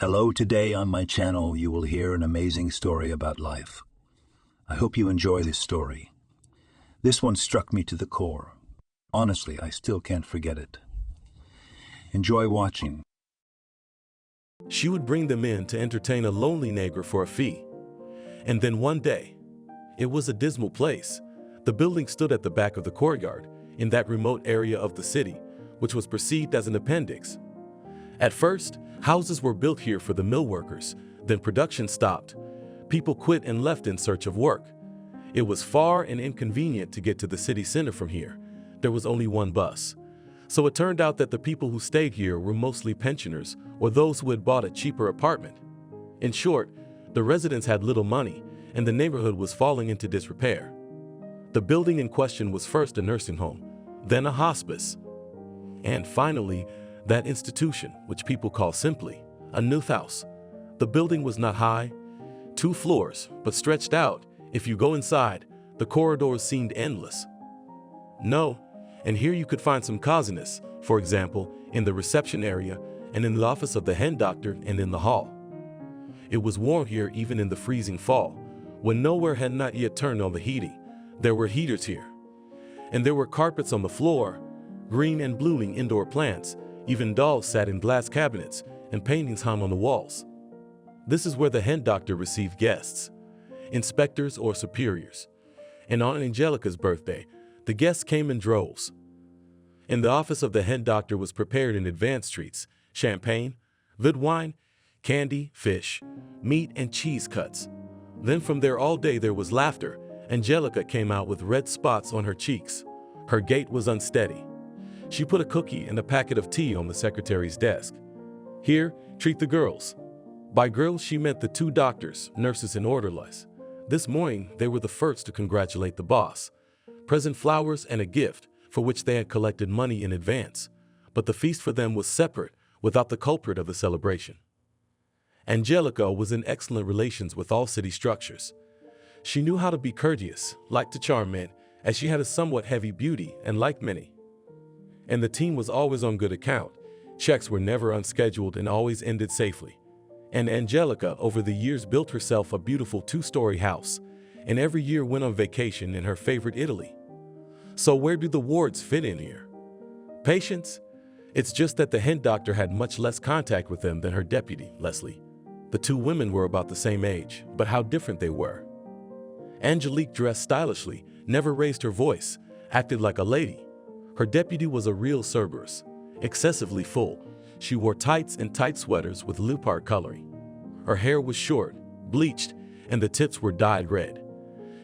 Hello, today on my channel you will hear an amazing story about life. I hope you enjoy this story. This one struck me to the core. Honestly, I still can't forget it. Enjoy watching. She would bring them in to entertain a lonely neighbor for a fee. And then one day, it was a dismal place. The building stood at the back of the courtyard, in that remote area of the city, which was perceived as an appendix. At first, houses were built here for the mill workers, then production stopped. People quit and left in search of work. It was far and inconvenient to get to the city center from here. There was only one bus. So it turned out that the people who stayed here were mostly pensioners or those who had bought a cheaper apartment. In short, the residents had little money, and the neighborhood was falling into disrepair. The building in question was first a nursing home, then a hospice, and finally, that institution, which people call simply a youth house. The building was not high, 2 floors, but stretched out. If you go inside, the corridors seemed endless. No, and here you could find some coziness, for example, in the reception area and in the office of the hen doctor and in the hall. It was warm here even in the freezing fall, when nowhere had not yet turned on the heating. There were heaters here. And there were carpets on the floor, green and blooming indoor plants. Even dolls sat in glass cabinets, and paintings hung on the walls. This is where the hen doctor received guests, inspectors or superiors. And on Angelica's birthday, the guests came in droves. In the office of the hen doctor was prepared in advance treats, champagne, good wine, candy, fish, meat, and cheese cuts. Then from there all day there was laughter. Angelica came out with red spots on her cheeks. Her gait was unsteady. She put a cookie and a packet of tea on the secretary's desk. Here, treat the girls. By girls, she meant the 2 doctors, nurses, and orderlies. This morning, they were the first to congratulate the boss, present flowers and a gift for which they had collected money in advance. But the feast for them was separate, without the culprit of the celebration. Angelica was in excellent relations with all city structures. She knew how to be courteous, liked to charm men, as she had a somewhat heavy beauty and liked many. And the team was always on good account. Checks were never unscheduled and always ended safely. And Angelica, over the years, built herself a beautiful 2-story house, and every year went on vacation in her favorite Italy. So where do the wards fit in here? Patients? It's just that the hen doctor had much less contact with them than her deputy, Leslie. The 2 women were about the same age, but how different they were. Angelique dressed stylishly, never raised her voice, acted like a lady. Her deputy was a real Cerberus, excessively full. She wore tights and tight sweaters with leopard coloring. Her hair was short, bleached, and the tips were dyed red.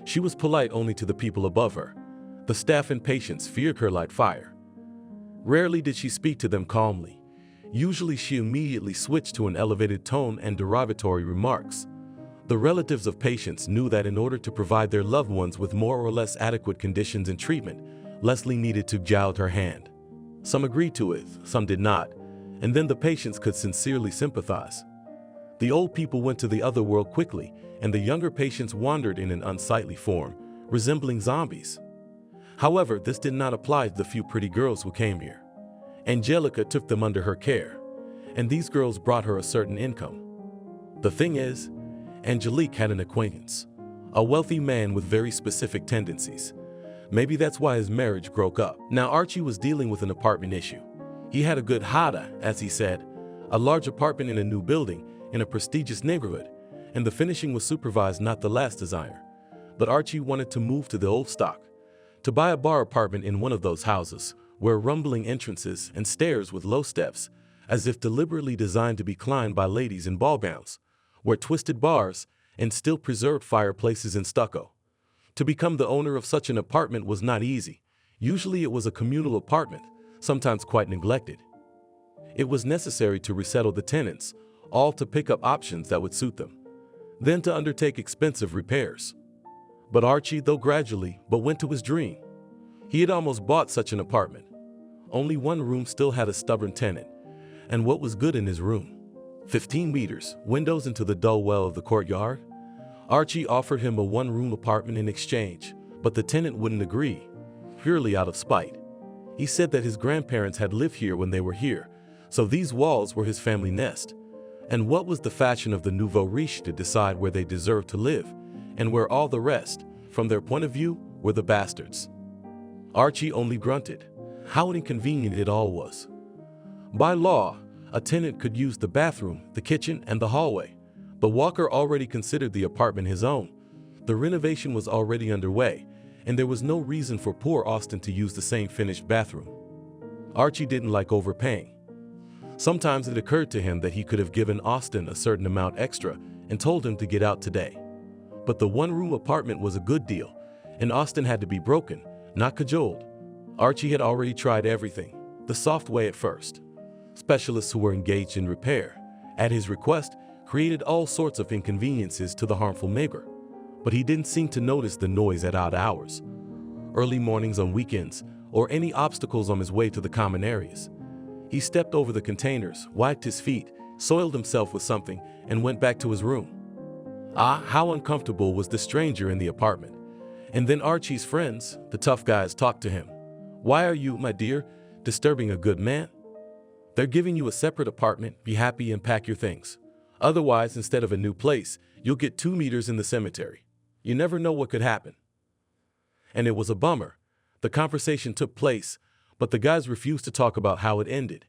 She was polite only to the people above her. The staff and patients feared her like fire. Rarely did she speak to them calmly. Usually she immediately switched to an elevated tone and derogatory remarks. The relatives of patients knew that in order to provide their loved ones with more or less adequate conditions and treatment, Leslie needed to gild her hand. Some agreed to it, some did not, and then the patients could sincerely sympathize. The old people went to the other world quickly, and the younger patients wandered in an unsightly form, resembling zombies. However, this did not apply to the few pretty girls who came here. Angelica took them under her care, and these girls brought her a certain income. The thing is, Angelique had an acquaintance, a wealthy man with very specific tendencies. Maybe that's why his marriage broke up. Now Archie was dealing with an apartment issue. He had a good hada, as he said, a large apartment in a new building in a prestigious neighborhood, and the finishing was supervised, not the last designer. But Archie wanted to move to the old stock, to buy a bar apartment in one of those houses, where rumbling entrances and stairs with low steps, as if deliberately designed to be climbed by ladies in ball gowns, where twisted bars and still preserved fireplaces in stucco. To become the owner of such an apartment was not easy. Usually it was a communal apartment, sometimes quite neglected. It was necessary to resettle the tenants, all to pick up options that would suit them, then to undertake expensive repairs. But Archie, though gradually, went to his dream. He had almost bought such an apartment. Only one room still had a stubborn tenant, and what was good in his room? 15 meters, windows into the dull well of the courtyard. Archie offered him a 1-room apartment in exchange, but the tenant wouldn't agree, purely out of spite. He said that his grandparents had lived here when they were here, so these walls were his family nest. And what was the fashion of the nouveau riche to decide where they deserved to live, and where all the rest, from their point of view, were the bastards? Archie only grunted. How inconvenient it all was. By law, a tenant could use the bathroom, the kitchen, and the hallway, but Walker already considered the apartment his own. The renovation was already underway, and there was no reason for poor Austin to use the same finished bathroom. Archie didn't like overpaying. Sometimes it occurred to him that he could have given Austin a certain amount extra and told him to get out today. But the one-room apartment was a good deal, and Austin had to be broken, not cajoled. Archie had already tried everything, the soft way at first. Specialists who were engaged in repair, at his request, created all sorts of inconveniences to the harmful neighbor. But he didn't seem to notice the noise at odd hours, early mornings on weekends, or any obstacles on his way to the common areas. He stepped over the containers, wiped his feet, soiled himself with something, and went back to his room. Ah, how uncomfortable was the stranger in the apartment. And then Archie's friends, the tough guys, talked to him. Why are you, my dear, disturbing a good man? They're giving you a separate apartment, be happy and pack your things. Otherwise, instead of a new place, you'll get 2 meters in the cemetery. You never know what could happen. And it was a bummer. The conversation took place, but the guys refused to talk about how it ended.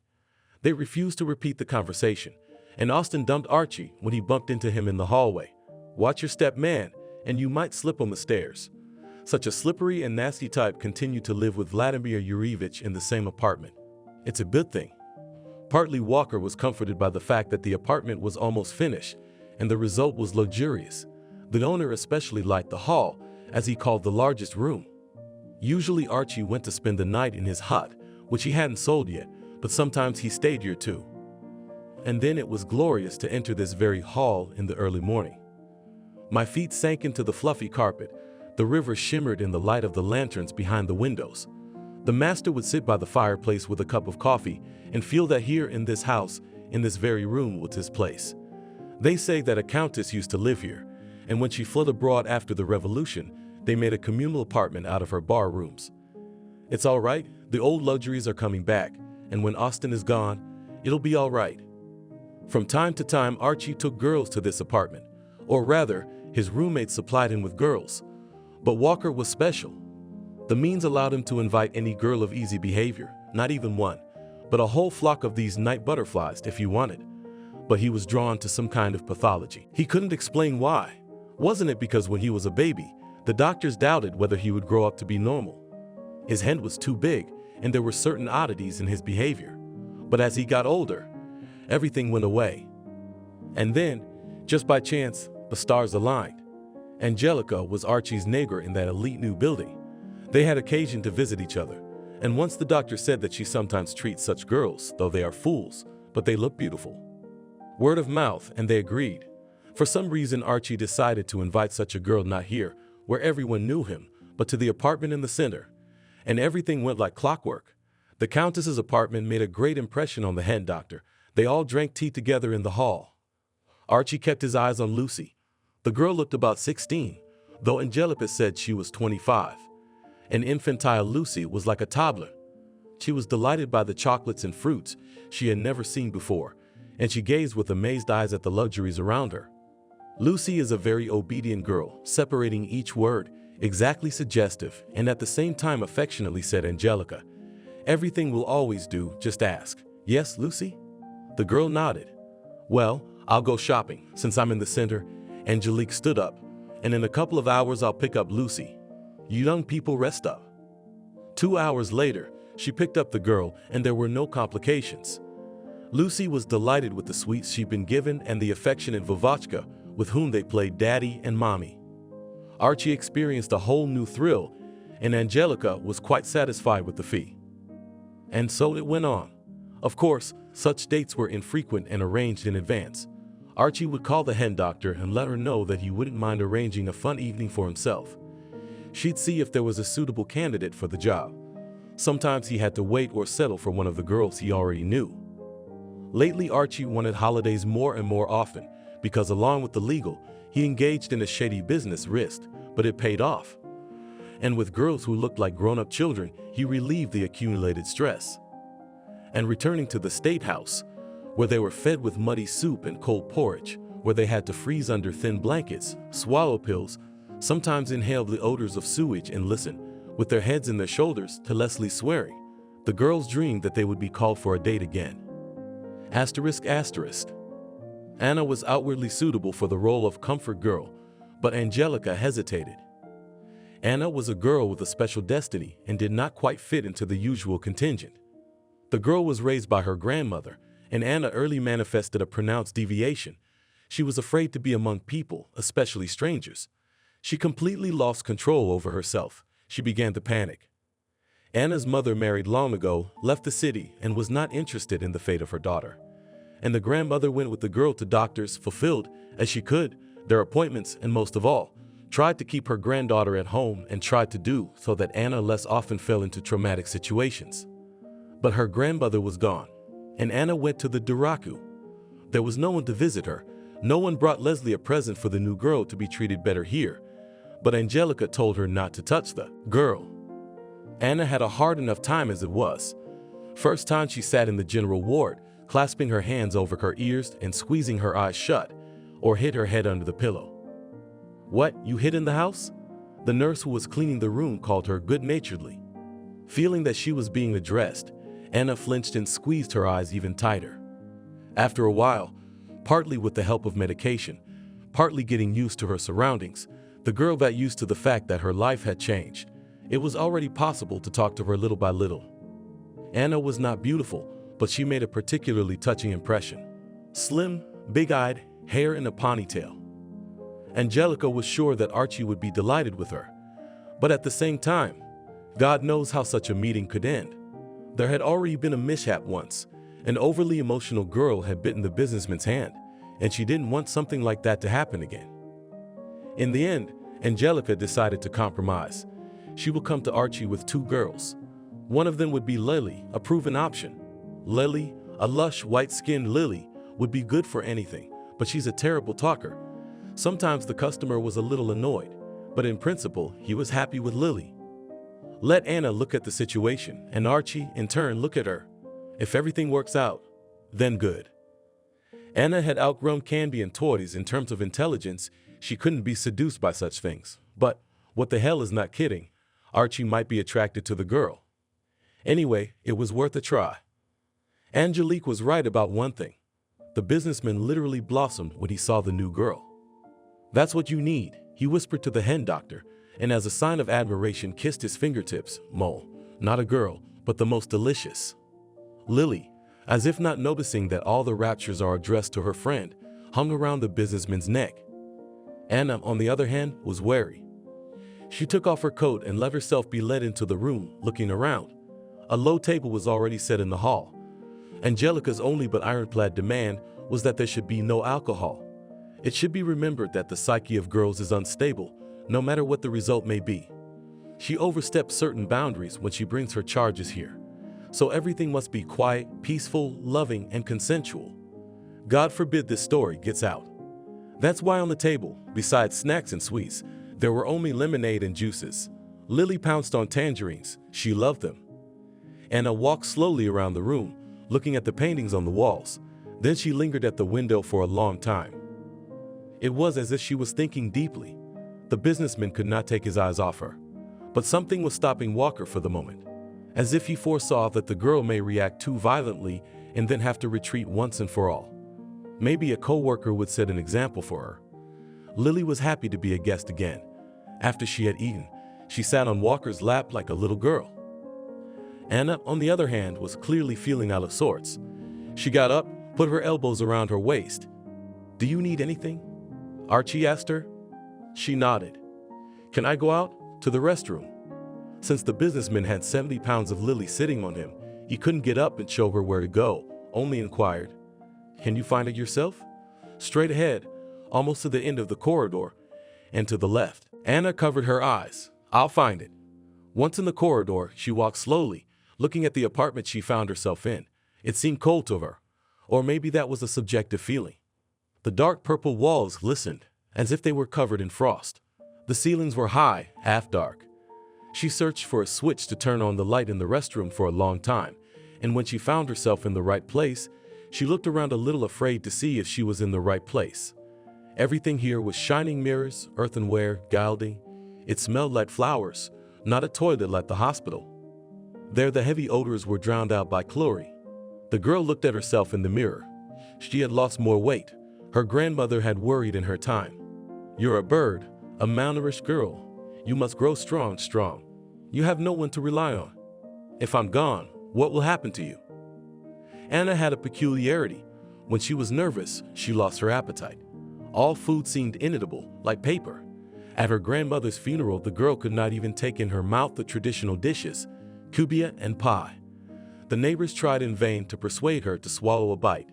They refused to repeat the conversation, and Austin dumped Archie when he bumped into him in the hallway. Watch your step, man, and you might slip on the stairs. Such a slippery and nasty type continued to live with Vladimir Yurievich in the same apartment. It's a good thing. Partly Walker was comforted by the fact that the apartment was almost finished, and the result was luxurious. The owner especially liked the hall, as he called the largest room. Usually Archie went to spend the night in his hut, which he hadn't sold yet, but sometimes he stayed here too. And then it was glorious to enter this very hall in the early morning. My feet sank into the fluffy carpet. The river shimmered in the light of the lanterns behind the windows. The master would sit by the fireplace with a cup of coffee and feel that here in this house, in this very room, was his place. They say that a countess used to live here, and when she fled abroad after the revolution, they made a communal apartment out of her bar rooms. It's all right, the old luxuries are coming back, and when Austin is gone, it'll be all right. From time to time, Archie took girls to this apartment, or rather, his roommates supplied him with girls. But Walker was special. The means allowed him to invite any girl of easy behavior, not even one, but a whole flock of these night butterflies if you wanted. But he was drawn to some kind of pathology. He couldn't explain why. Wasn't it because when he was a baby, the doctors doubted whether he would grow up to be normal? His head was too big, and there were certain oddities in his behavior. But as he got older, everything went away. And then, just by chance, the stars aligned. Angelica was Archie's neighbor in that elite new building. They had occasion to visit each other, and once the doctor said that she sometimes treats such girls, though they are fools, but they look beautiful. Word of mouth, and they agreed. For some reason, Archie decided to invite such a girl not here, where everyone knew him, but to the apartment in the center. And everything went like clockwork. The Countess's apartment made a great impression on the head doctor. They all drank tea together in the hall. Archie kept his eyes on Lucy. The girl looked about 16, though Angelica said she was 25. An infantile Lucy was like a toddler. She was delighted by the chocolates and fruits she had never seen before, and she gazed with amazed eyes at the luxuries around her. Lucy is a very obedient girl, separating each word, exactly suggestive, and at the same time affectionately said Angelica. Everything will always do, just ask. Yes, Lucy? The girl nodded. Well, I'll go shopping, since I'm in the center. Angelique stood up, and in a couple of hours I'll pick up Lucy. You young people rest up. 2 hours later, she picked up the girl, and there were no complications. Lucy was delighted with the sweets she'd been given and the affectionate Vovachka with whom they played daddy and mommy. Archie experienced a whole new thrill, and Angelica was quite satisfied with the fee. And so it went on. Of course, such dates were infrequent and arranged in advance. Archie would call the hen doctor and let her know that he wouldn't mind arranging a fun evening for himself. She'd see if there was a suitable candidate for the job. Sometimes he had to wait or settle for one of the girls he already knew. Lately, Archie wanted holidays more and more often because, along with the legal, he engaged in a shady business risk, but it paid off. And with girls who looked like grown-up children, he relieved the accumulated stress. And returning to the State House, where they were fed with muddy soup and cold porridge, where they had to freeze under thin blankets, swallow pills, sometimes inhale the odors of sewage and listen, with their heads in their shoulders, to Leslie's swearing. The girls dreamed that they would be called for a date again. Asterisk asterisk. Anna was outwardly suitable for the role of comfort girl, but Angelica hesitated. Anna was a girl with a special destiny and did not quite fit into the usual contingent. The girl was raised by her grandmother, and Anna early manifested a pronounced deviation. She was afraid to be among people, especially strangers. She completely lost control over herself. She began to panic. Anna's mother married long ago, left the city, and was not interested in the fate of her daughter. And the grandmother went with the girl to doctors, fulfilled, as she could, their appointments, and most of all, tried to keep her granddaughter at home and tried to do so that Anna less often fell into traumatic situations. But her grandmother was gone, and Anna went to the Duraku. There was no one to visit her. No one brought Leslie a present for the new girl to be treated better here. But Angelica told her not to touch the girl. Anna had a hard enough time as it was. First time she sat in the general ward, clasping her hands over her ears and squeezing her eyes shut, or hid her head under the pillow. "What, you hid in the house?" The nurse who was cleaning the room called her good-naturedly. Feeling that she was being addressed, Anna flinched and squeezed her eyes even tighter. After a while, partly with the help of medication, partly getting used to her surroundings, the girl got used to the fact that her life had changed. It was already possible to talk to her little by little. Anna was not beautiful, but she made a particularly touching impression. Slim, big-eyed, hair in a ponytail. Angelica was sure that Archie would be delighted with her. But at the same time, God knows how such a meeting could end. There had already been a mishap once. An overly emotional girl had bitten the businessman's hand, and she didn't want something like that to happen again. In the end, Angelica decided to compromise. She would come to Archie with two girls. One of them would be Lily, a proven option. Lily, a lush, white-skinned Lily, would be good for anything, but she's a terrible talker. Sometimes the customer was a little annoyed, but in principle, he was happy with Lily. Let Anna look at the situation, and Archie, in turn, look at her. If everything works out, then good. Anna had outgrown candy and toys in terms of intelligence. She couldn't be seduced by such things. But, what the hell is not kidding, Archie might be attracted to the girl. Anyway, it was worth a try. Angelique was right about one thing. The businessman literally blossomed when he saw the new girl. "That's what you need," he whispered to the hen doctor, and as a sign of admiration kissed his fingertips. Mole, not a girl, but the most delicious. Lily, as if not noticing that all the raptures are addressed to her friend, hung around the businessman's neck. Anna, on the other hand, was wary. She took off her coat and let herself be led into the room, looking around. A low table was already set in the hall. Angelica's only but ironclad demand was that there should be no alcohol. It should be remembered that the psyche of girls is unstable, no matter what the result may be. She oversteps certain boundaries when she brings her charges here. So everything must be quiet, peaceful, loving, and consensual. God forbid this story gets out. That's why on the table, besides snacks and sweets, there were only lemonade and juices. Lily pounced on tangerines. She loved them. Anna walked slowly around the room, looking at the paintings on the walls. Then she lingered at the window for a long time. It was as if she was thinking deeply. The businessman could not take his eyes off her. But something was stopping Walker for the moment, as if he foresaw that the girl may react too violently and then have to retreat once and for all. Maybe a co-worker would set an example for her. Lily was happy to be a guest again. After she had eaten, she sat on Walker's lap like a little girl. Anna, on the other hand, was clearly feeling out of sorts. She got up, put her elbows around her waist. "Do you need anything?" Archie asked her. She nodded. "Can I go out? To the restroom?" Since the businessman had 70 pounds of Lily sitting on him, he couldn't get up and show her where to go, only inquired, "Can you find it yourself?" Straight ahead, almost to the end of the corridor, and to the left. Anna covered her eyes. "I'll find it." Once in the corridor, she walked slowly, looking at the apartment she found herself in. It seemed cold to her, or maybe that was a subjective feeling. The dark purple walls glistened, as if they were covered in frost. The ceilings were high, half dark. She searched for a switch to turn on the light in the restroom for a long time, and when she found herself in the right place, She looked around a little afraid to see if she was in the right place. Everything here was shining mirrors, earthenware, gilding. It smelled like flowers, not a toilet like the hospital. There the heavy odors were drowned out by chlorine. The girl looked at herself in the mirror. She had lost more weight. Her grandmother had worried in her time. "You're a bird, a malnourished girl. You must grow strong. You have no one to rely on. If I'm gone, what will happen to you?" Anna had a peculiarity. When she was nervous, she lost her appetite. All food seemed inedible, like paper. At her grandmother's funeral, the girl could not even take in her mouth the traditional dishes, kubia and pie. The neighbors tried in vain to persuade her to swallow a bite.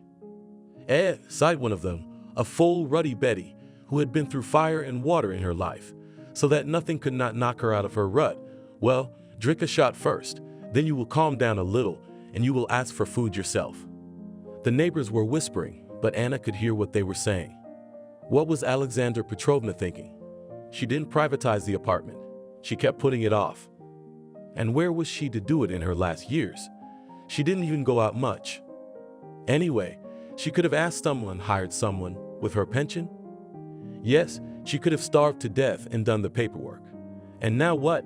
Sighed one of them, a full, ruddy Betty, who had been through fire and water in her life, so that nothing could not knock her out of her rut. "Well, drink a shot first, then you will calm down a little, and you will ask for food yourself." The neighbors were whispering, but Anna could hear what they were saying. What was Alexandra Petrovna thinking? She didn't privatize the apartment. She kept putting it off. And where was she to do it in her last years? She didn't even go out much. Anyway, she could have asked someone, hired someone, with her pension. Yes, she could have starved to death and done the paperwork. And now what?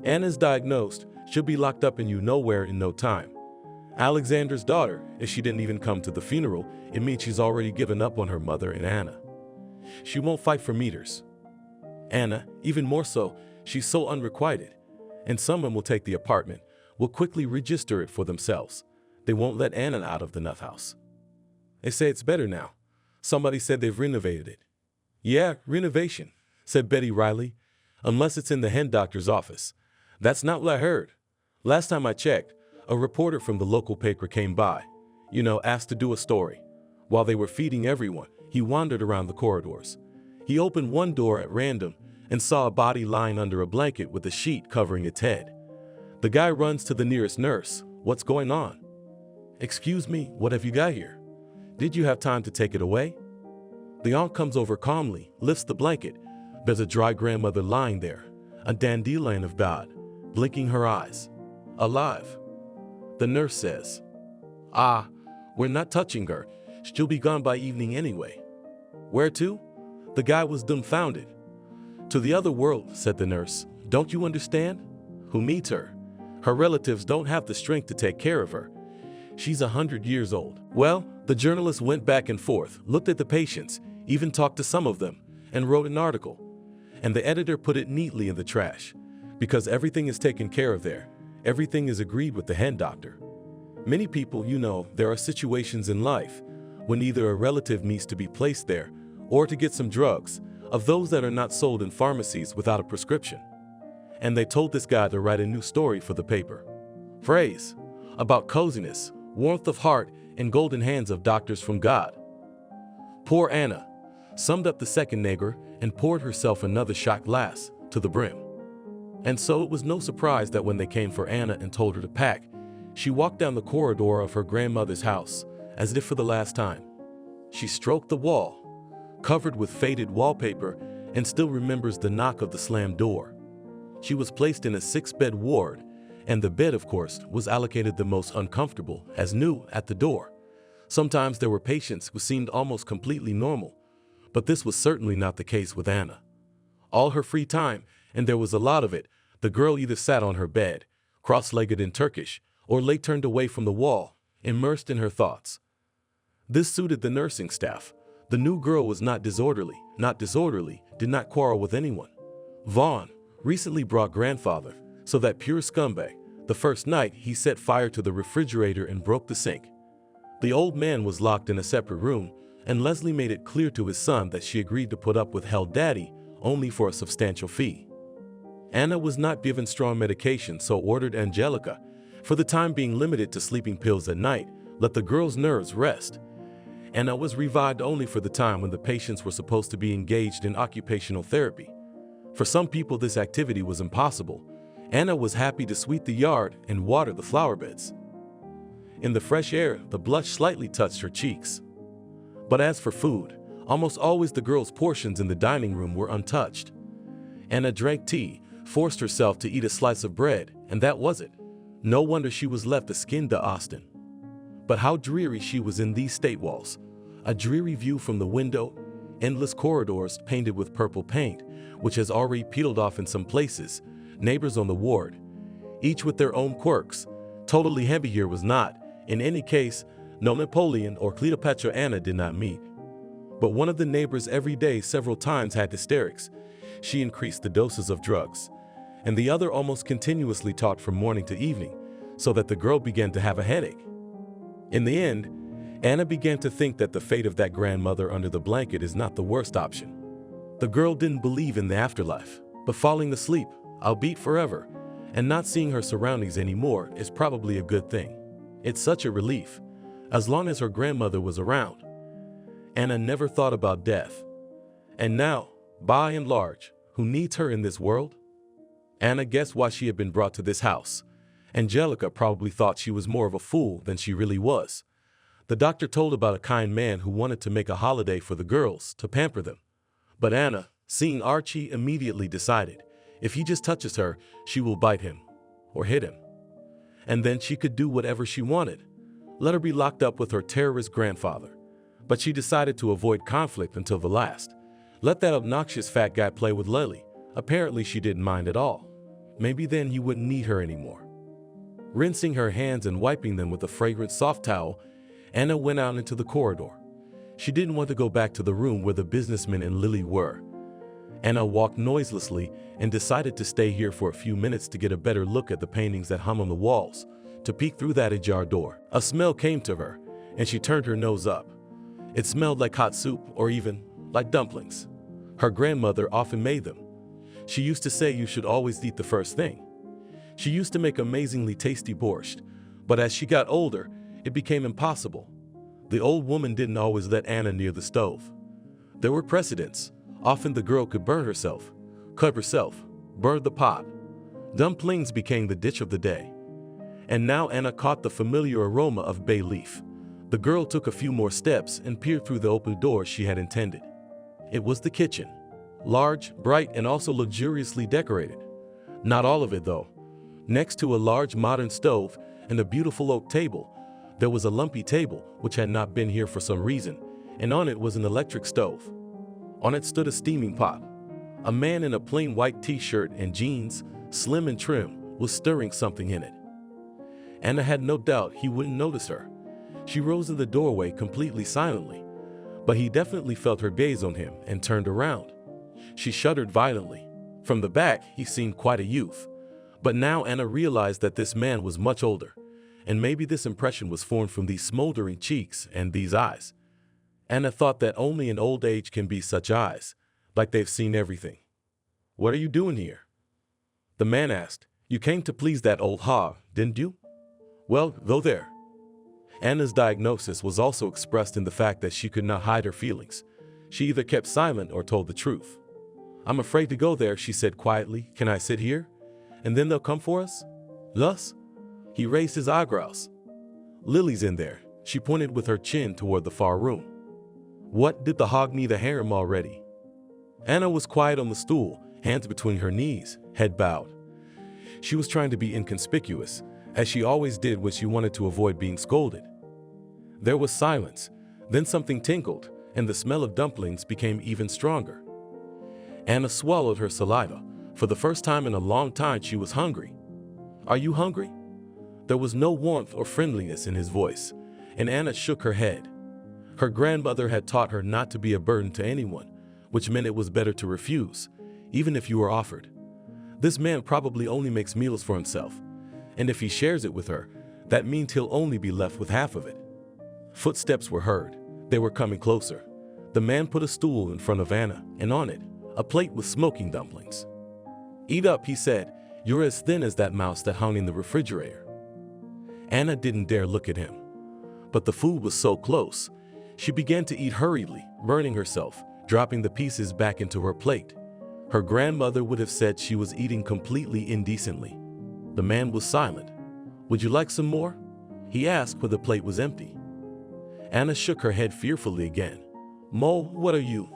Anna's diagnosed. She'll be locked up in nowhere in no time. Alexander's daughter, if she didn't even come to the funeral, it means she's already given up on her mother and Anna. She won't fight for meters. Anna, even more so, she's so unrequited. And someone will take the apartment, will quickly register it for themselves. They won't let Anna out of the nut house. They say it's better now. Somebody said they've renovated it. "Yeah, renovation," said Betty Riley, "unless it's in the hen doctor's office." "That's not what I heard. Last time I checked, a reporter from the local paper came by, asked to do a story. While they were feeding everyone, he wandered around the corridors. He opened one door at random and saw a body lying under a blanket with a sheet covering its head. The guy runs to the nearest nurse. "What's going on?" "Excuse me, what have you got here? Did you have time to take it away?" The aunt comes over calmly, lifts the blanket. There's a dry grandmother lying there, a dandelion of God, blinking her eyes. Alive. The nurse says, "We're not touching her. She'll be gone by evening anyway." "Where to?" The guy was dumbfounded. "To the other world," said the nurse. "Don't you understand? Who needs her? Her relatives don't have the strength to take care of her. She's 100 years old." Well, the journalist went back and forth, looked at the patients, even talked to some of them, and wrote an article. And the editor put it neatly in the trash. Because everything is taken care of there. Everything is agreed with the hen doctor. Many people, there are situations in life when either a relative needs to be placed there or to get some drugs, of those that are not sold in pharmacies without a prescription. And they told this guy to write a new story for the paper. Phrase, about coziness, warmth of heart, and golden hands of doctors from God. Poor Anna summed up the second neighbor and poured herself another shot glass to the brim. And so it was no surprise that when they came for Anna and told her to pack, she walked down the corridor of her grandmother's house as if for the last time. She stroked the wall, covered with faded wallpaper, and still remembers the knock of the slammed door. She was placed in a 6-bed ward, and the bed, of course, was allocated the most uncomfortable, as new, at the door. Sometimes there were patients who seemed almost completely normal, but this was certainly not the case with Anna. All her free time, and there was a lot of it, the girl either sat on her bed, cross-legged in Turkish, or lay turned away from the wall, immersed in her thoughts. This suited the nursing staff. The new girl was not disorderly, did not quarrel with anyone. Vaughn recently brought grandfather, so that pure scumbag, the first night he set fire to the refrigerator and broke the sink. The old man was locked in a separate room, and Leslie made it clear to his son that she agreed to put up with Hell Daddy only for a substantial fee. Anna was not given strong medication, so ordered Angelica, for the time being limited to sleeping pills at night, let the girl's nerves rest. Anna was revived only for the time when the patients were supposed to be engaged in occupational therapy. For some people this activity was impossible. Anna was happy to sweep the yard and water the flower beds. In the fresh air, the blush slightly touched her cheeks. But as for food, almost always the girl's portions in the dining room were untouched. Anna drank tea, forced herself to eat a slice of bread, and that was it. No wonder she was left a skin to Austin. But how dreary she was in these state walls. A dreary view from the window, endless corridors painted with purple paint, which has already peeled off in some places, neighbors on the ward, each with their own quirks. Totally heavy here was not. In any case, no Napoleon or Cleopatra Anna did not meet. But one of the neighbors every day several times had hysterics. She increased the doses of drugs. And the other almost continuously taught from morning to evening, so that the girl began to have a headache. In the end, Anna began to think that the fate of that grandmother under the blanket is not the worst option. The girl didn't believe in the afterlife, but falling asleep, albeit forever, and not seeing her surroundings anymore is probably a good thing. It's such a relief, as long as her grandmother was around. Anna never thought about death. And now, by and large, who needs her in this world? Anna guessed why she had been brought to this house. Angelica probably thought she was more of a fool than she really was. The doctor told about a kind man who wanted to make a holiday for the girls to pamper them. But Anna, seeing Archie, immediately decided, if he just touches her, she will bite him or hit him. And then she could do whatever she wanted. Let her be locked up with her terrorist grandfather. But she decided to avoid conflict until the last. Let that obnoxious fat guy play with Lily. Apparently she didn't mind at all. Maybe then he wouldn't need her anymore. Rinsing her hands and wiping them with a fragrant soft towel, Anna went out into the corridor. She didn't want to go back to the room where the businessman and Lily were. Anna walked noiselessly and decided to stay here for a few minutes to get a better look at the paintings that hung on the walls, to peek through that ajar door. A smell came to her, and she turned her nose up. It smelled like hot soup, or even like dumplings. Her grandmother often made them. She used to say you should always eat the first thing. She used to make amazingly tasty borscht, but as she got older, it became impossible. The old woman didn't always let Anna near the stove. There were precedents. Often the girl could burn herself, cut herself, burn the pot. Dumplings became the dish of the day. And now Anna caught the familiar aroma of bay leaf. The girl took a few more steps and peered through the open door she had intended. It was the kitchen. Large, bright, and also luxuriously decorated. Not all of it, though. Next to a large modern stove and a beautiful oak table, there was a lumpy table which had not been here for some reason, and on it was an electric stove. On it stood a steaming pot. A man in a plain white t-shirt and jeans, slim and trim, was stirring something in it. Anna had no doubt he wouldn't notice her. She rose in the doorway completely silently, but he definitely felt her gaze on him and turned around. She shuddered violently. From the back, he seemed quite a youth. But now Anna realized that this man was much older, and maybe this impression was formed from these smoldering cheeks and these eyes. Anna thought that only in old age can be such eyes, like they've seen everything. "What are you doing here?" The man asked. "You came to please that old hog, didn't you?" "Well, go there." Anna's diagnosis was also expressed in the fact that she could not hide her feelings. She either kept silent or told the truth. "I'm afraid to go there," she said quietly. "Can I sit here? And then they'll come for us?" "Us?" He raised his eyebrows. "Lily's in there." She pointed with her chin toward the far room. "What, did the hog need a harem already?" Anna was quiet on the stool, hands between her knees, head bowed. She was trying to be inconspicuous, as she always did when she wanted to avoid being scolded. There was silence, then something tinkled, and the smell of dumplings became even stronger. Anna swallowed her saliva. For the first time in a long time, she was hungry. "Are you hungry?" There was no warmth or friendliness in his voice, and Anna shook her head. Her grandmother had taught her not to be a burden to anyone, which meant it was better to refuse, even if you were offered. This man probably only makes meals for himself, and if he shares it with her, that means he'll only be left with half of it. Footsteps were heard. They were coming closer. The man put a stool in front of Anna, and on it, a plate with smoking dumplings. "Eat up," he said. "You're as thin as that mouse that hung in the refrigerator." Anna didn't dare look at him. But the food was so close. She began to eat hurriedly, burning herself, dropping the pieces back into her plate. Her grandmother would have said she was eating completely indecently. The man was silent. "Would you like some more?" he asked when the plate was empty. Anna shook her head fearfully again. "Mo, what are you?"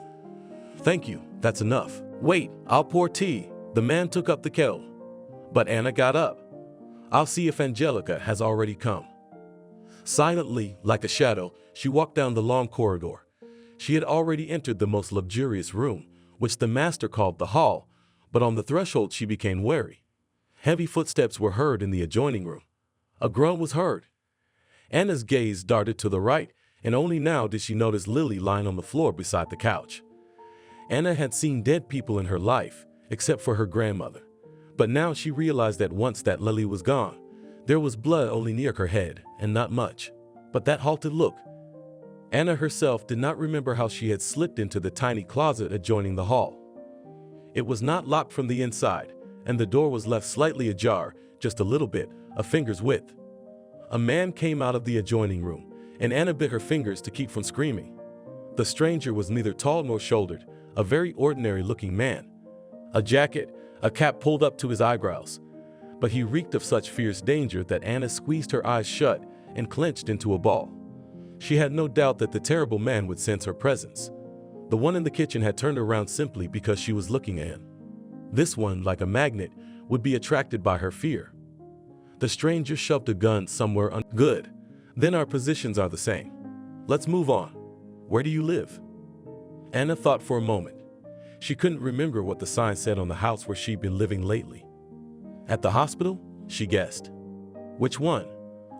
"Thank you, that's enough." "Wait, I'll pour tea." The man took up the kettle. But Anna got up. "I'll see if Angelica has already come." Silently, like a shadow, she walked down the long corridor. She had already entered the most luxurious room, which the master called the hall, but on the threshold she became wary. Heavy footsteps were heard in the adjoining room. A groan was heard. Anna's gaze darted to the right, and only now did she notice Lily lying on the floor beside the couch. Anna had seen dead people in her life, except for her grandmother. But now she realized that once that Lily was gone, there was blood only near her head, and not much. But that halted look. Anna herself did not remember how she had slipped into the tiny closet adjoining the hall. It was not locked from the inside, and the door was left slightly ajar, just a little bit, a finger's width. A man came out of the adjoining room, and Anna bit her fingers to keep from screaming. The stranger was neither tall nor shouldered, a very ordinary-looking man. A jacket, a cap pulled up to his eyebrows. But he reeked of such fierce danger that Anna squeezed her eyes shut and clenched into a ball. She had no doubt that the terrible man would sense her presence. The one in the kitchen had turned around simply because she was looking at him. This one, like a magnet, would be attracted by her fear. The stranger shoved a gun somewhere good. Then our positions are the same. Let's move on. Where do you live? Anna thought for a moment. She couldn't remember what the sign said on the house where she'd been living lately. At the hospital? She guessed. Which one?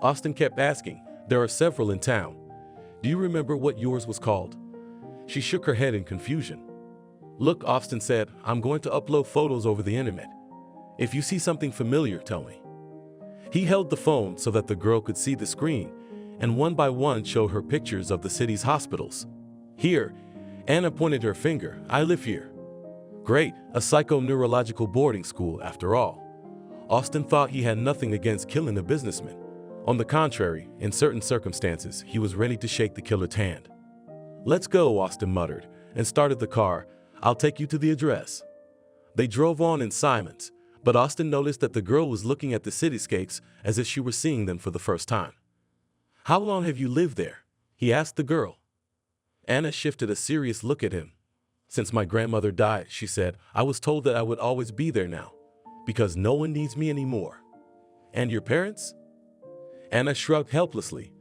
Austin kept asking. There are several in town. Do you remember what yours was called? She shook her head in confusion. Look, Austin said, I'm going to upload photos over the internet. If you see something familiar, tell me. He held the phone so that the girl could see the screen, and one by one showed her pictures of the city's hospitals. Here, Anna pointed her finger. I live here. Great, a psychoneurological boarding school after all. Austin thought he had nothing against killing a businessman. On the contrary, in certain circumstances, he was ready to shake the killer's hand. Let's go, Austin muttered, and started the car. I'll take you to the address. They drove on in silence, but Austin noticed that the girl was looking at the cityscapes as if she were seeing them for the first time. How long have you lived there? He asked the girl. Anna shifted a serious look at him. Since my grandmother died, she said, I was told that I would always be there now, because no one needs me anymore. And your parents? Anna shrugged helplessly.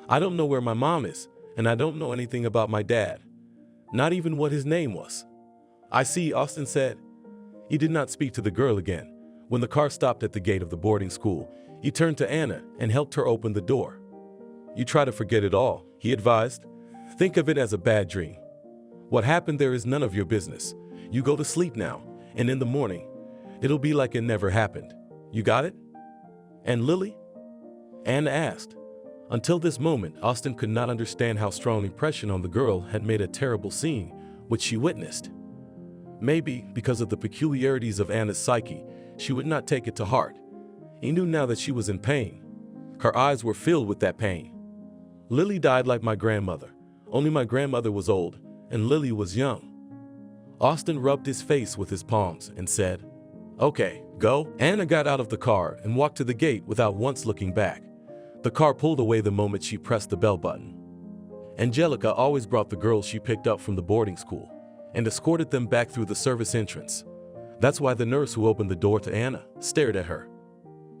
I don't know where my mom is, and I don't know anything about my dad. Not even what his name was. I see, Austin said. He did not speak to the girl again. When the car stopped at the gate of the boarding school, he turned to Anna and helped her open the door. You try to forget it all, he advised. Think of it as a bad dream. What happened there is none of your business. You go to sleep now, and in the morning, it'll be like it never happened. You got it? And Lily? Anna asked. Until this moment, Austin could not understand how strong an impression on the girl had made a terrible scene, which she witnessed. Maybe, because of the peculiarities of Anna's psyche, she would not take it to heart. He knew now that she was in pain. Her eyes were filled with that pain. Lily died like my grandmother, only my grandmother was old, and Lily was young. Austin rubbed his face with his palms and said, Okay, go. Anna got out of the car and walked to the gate without once looking back. The car pulled away the moment she pressed the bell button. Angelica always brought the girls she picked up from the boarding school and escorted them back through the service entrance. That's why the nurse who opened the door to Anna stared at her.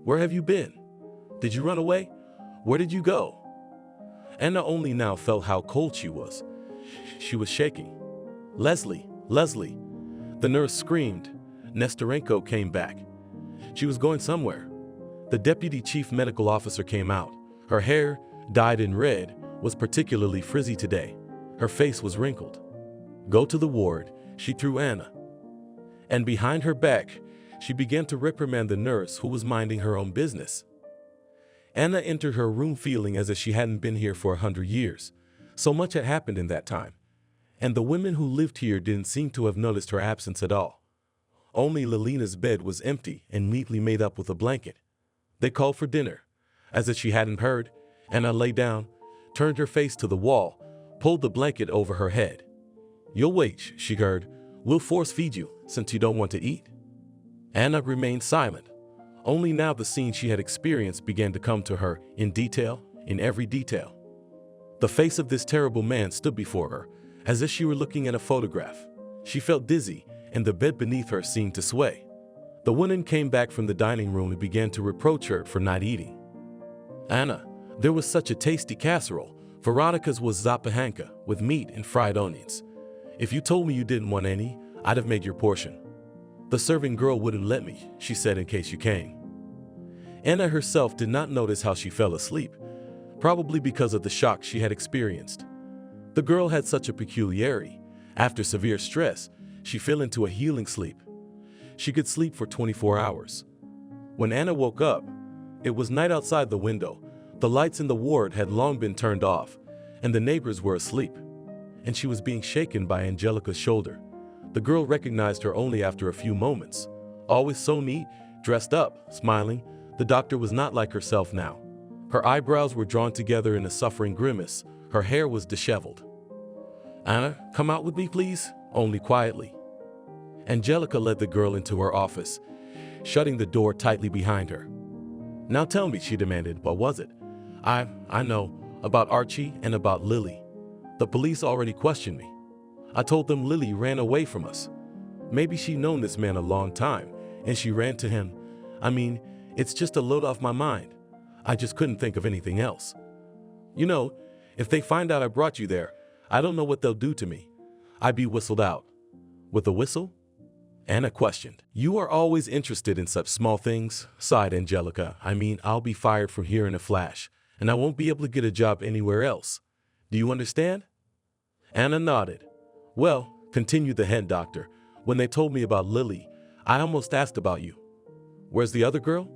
Where have you been? Did you run away? Where did you go? Anna only now felt how cold she was. She was shaking. Leslie, Leslie. The nurse screamed. Nestorenko came back. She was going somewhere. The deputy chief medical officer came out. Her hair, dyed in red, was particularly frizzy today. Her face was wrinkled. Go to the ward, she threw Anna. And behind her back, she began to reprimand the nurse who was minding her own business. Anna entered her room feeling as if she hadn't been here for 100 years. So much had happened in that time. And the women who lived here didn't seem to have noticed her absence at all. Only Lilina's bed was empty and neatly made up with a blanket. They called for dinner. As if she hadn't heard, Anna lay down, turned her face to the wall, pulled the blanket over her head. You'll wait, she heard. We'll force feed you, since you don't want to eat. Anna remained silent. Only now the scene she had experienced began to come to her in detail, in every detail. The face of this terrible man stood before her, as if she were looking at a photograph. She felt dizzy, and the bed beneath her seemed to sway. The woman came back from the dining room and began to reproach her for not eating. Anna, There was such a tasty casserole. Veronica's was zapahanka with meat and fried onions. If you told me you didn't want any, I'd have made your portion. The serving girl wouldn't let me, she said in case you came. Anna herself did not notice how she fell asleep, probably because of the shock she had experienced. The girl had such a peculiarity. After severe stress, she fell into a healing sleep. She could sleep for 24 hours. When Anna woke up, it was night outside the window. The lights in the ward had long been turned off, and the neighbors were asleep, and she was being shaken by Angelica's shoulder. The girl recognized her only after a few moments. Always so neat, dressed up, smiling, the doctor was not like herself now. Her eyebrows were drawn together in a suffering grimace. Her hair was disheveled. "Anna, come out with me, please," only quietly. Angelica led the girl into her office, shutting the door tightly behind her. "Now tell me," she demanded, "what was it?" I know, about Archie and about Lily. The police already questioned me. I told them Lily ran away from us. Maybe she'd known this man a long time, and she ran to him. I mean, it's just a load off my mind. I just couldn't think of anything else. You know, if they find out I brought you there, I don't know what they'll do to me. I'd be whistled out." "With a whistle?" Anna questioned. "You are always interested in such small things," sighed Angelica. "I mean, I'll be fired from here in a flash, and I won't be able to get a job anywhere else. Do you understand?" Anna nodded. "Well," continued the head doctor, "when they told me about Lily, I almost asked about you. Where's the other girl?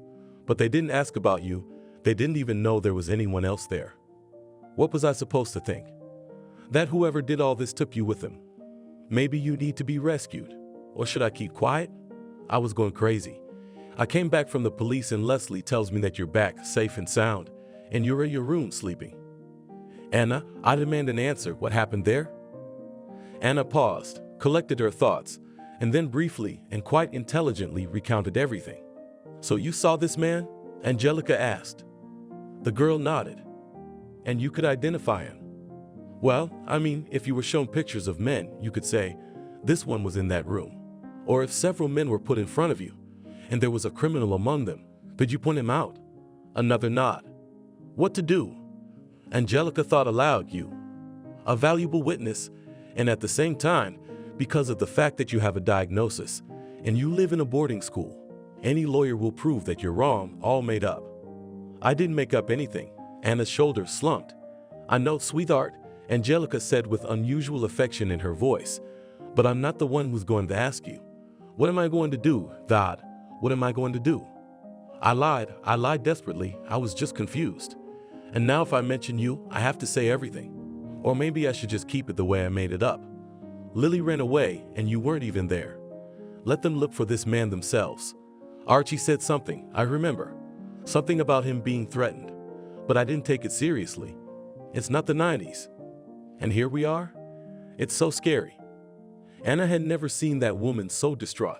But they didn't ask about you. They didn't even know there was anyone else there. What was I supposed to think? That whoever did all this took you with them? Maybe you need to be rescued. Or should I keep quiet? I was going crazy. I came back from the police and Leslie tells me that you're back, safe and sound, and you're in your room sleeping. Anna, I demand an answer. What happened there?" Anna paused, collected her thoughts, and then briefly and quite intelligently recounted everything. "So you saw this man?" Angelica asked. The girl nodded. "And you could identify him?" "Well, I mean, if you were shown pictures of men, you could say, this one was in that room. Or if several men were put in front of you, and there was a criminal among them, could you point him out?" Another nod. "What to do?" Angelica thought aloud. "You, a valuable witness, and at the same time, because of the fact that you have a diagnosis, and you live in a boarding school, any lawyer will prove that you're wrong, all made up." "I didn't make up anything." Anna's shoulders slumped. "I know, sweetheart," Angelica said with unusual affection in her voice, "but I'm not the one who's going to ask you. What am I going to do, God? What am I going to do? I lied desperately. I was just confused. And now if I mention you, I have to say everything. Or maybe I should just keep it the way I made it up. Lily ran away and you weren't even there. Let them look for this man themselves. Archie said something, I remember. Something about him being threatened. But I didn't take it seriously. It's not the 90s. And here we are? It's so scary." Anna had never seen that woman so distraught.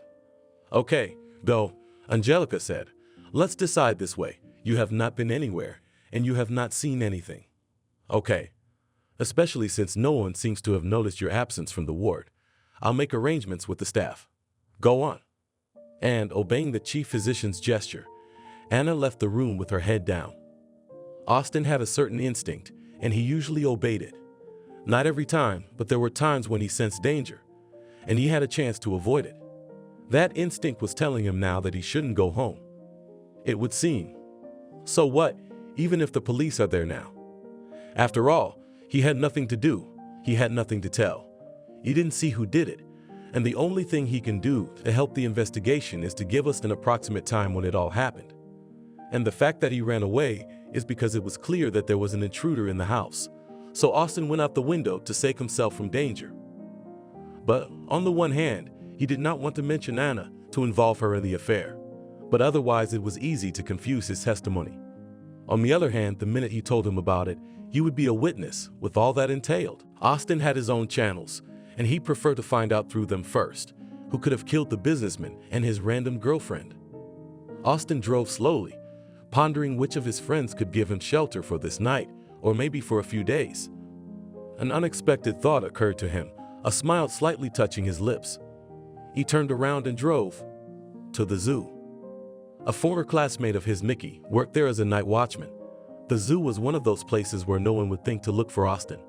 "Okay, though," Angelica said, "let's decide this way. You have not been anywhere, and you have not seen anything. Okay. Especially since no one seems to have noticed your absence from the ward. I'll make arrangements with the staff. Go on." And, obeying the chief physician's gesture, Anna left the room with her head down. Austin had a certain instinct, and he usually obeyed it. Not every time, but there were times when he sensed danger, and he had a chance to avoid it. That instinct was telling him now that he shouldn't go home. It would seem. So what, even if the police are there now? After all, he had nothing to do. He had nothing to tell. He didn't see who did it, and the only thing he can do to help the investigation is to give us an approximate time when it all happened. And the fact that he ran away is because it was clear that there was an intruder in the house. So Austin went out the window to save himself from danger. But on the one hand, he did not want to mention Anna to involve her in the affair, but otherwise it was easy to confuse his testimony. On the other hand, the minute he told him about it, he would be a witness with all that entailed. Austin had his own channels, and he preferred to find out through them first who could have killed the businessman and his random girlfriend. Austin drove slowly, pondering which of his friends could give him shelter for this night, or maybe for a few days. An unexpected thought occurred to him, a smile slightly touching his lips. He turned around and drove to the zoo. A former classmate of his, Mickey, worked there as a night watchman. The zoo was one of those places where no one would think to look for Austin,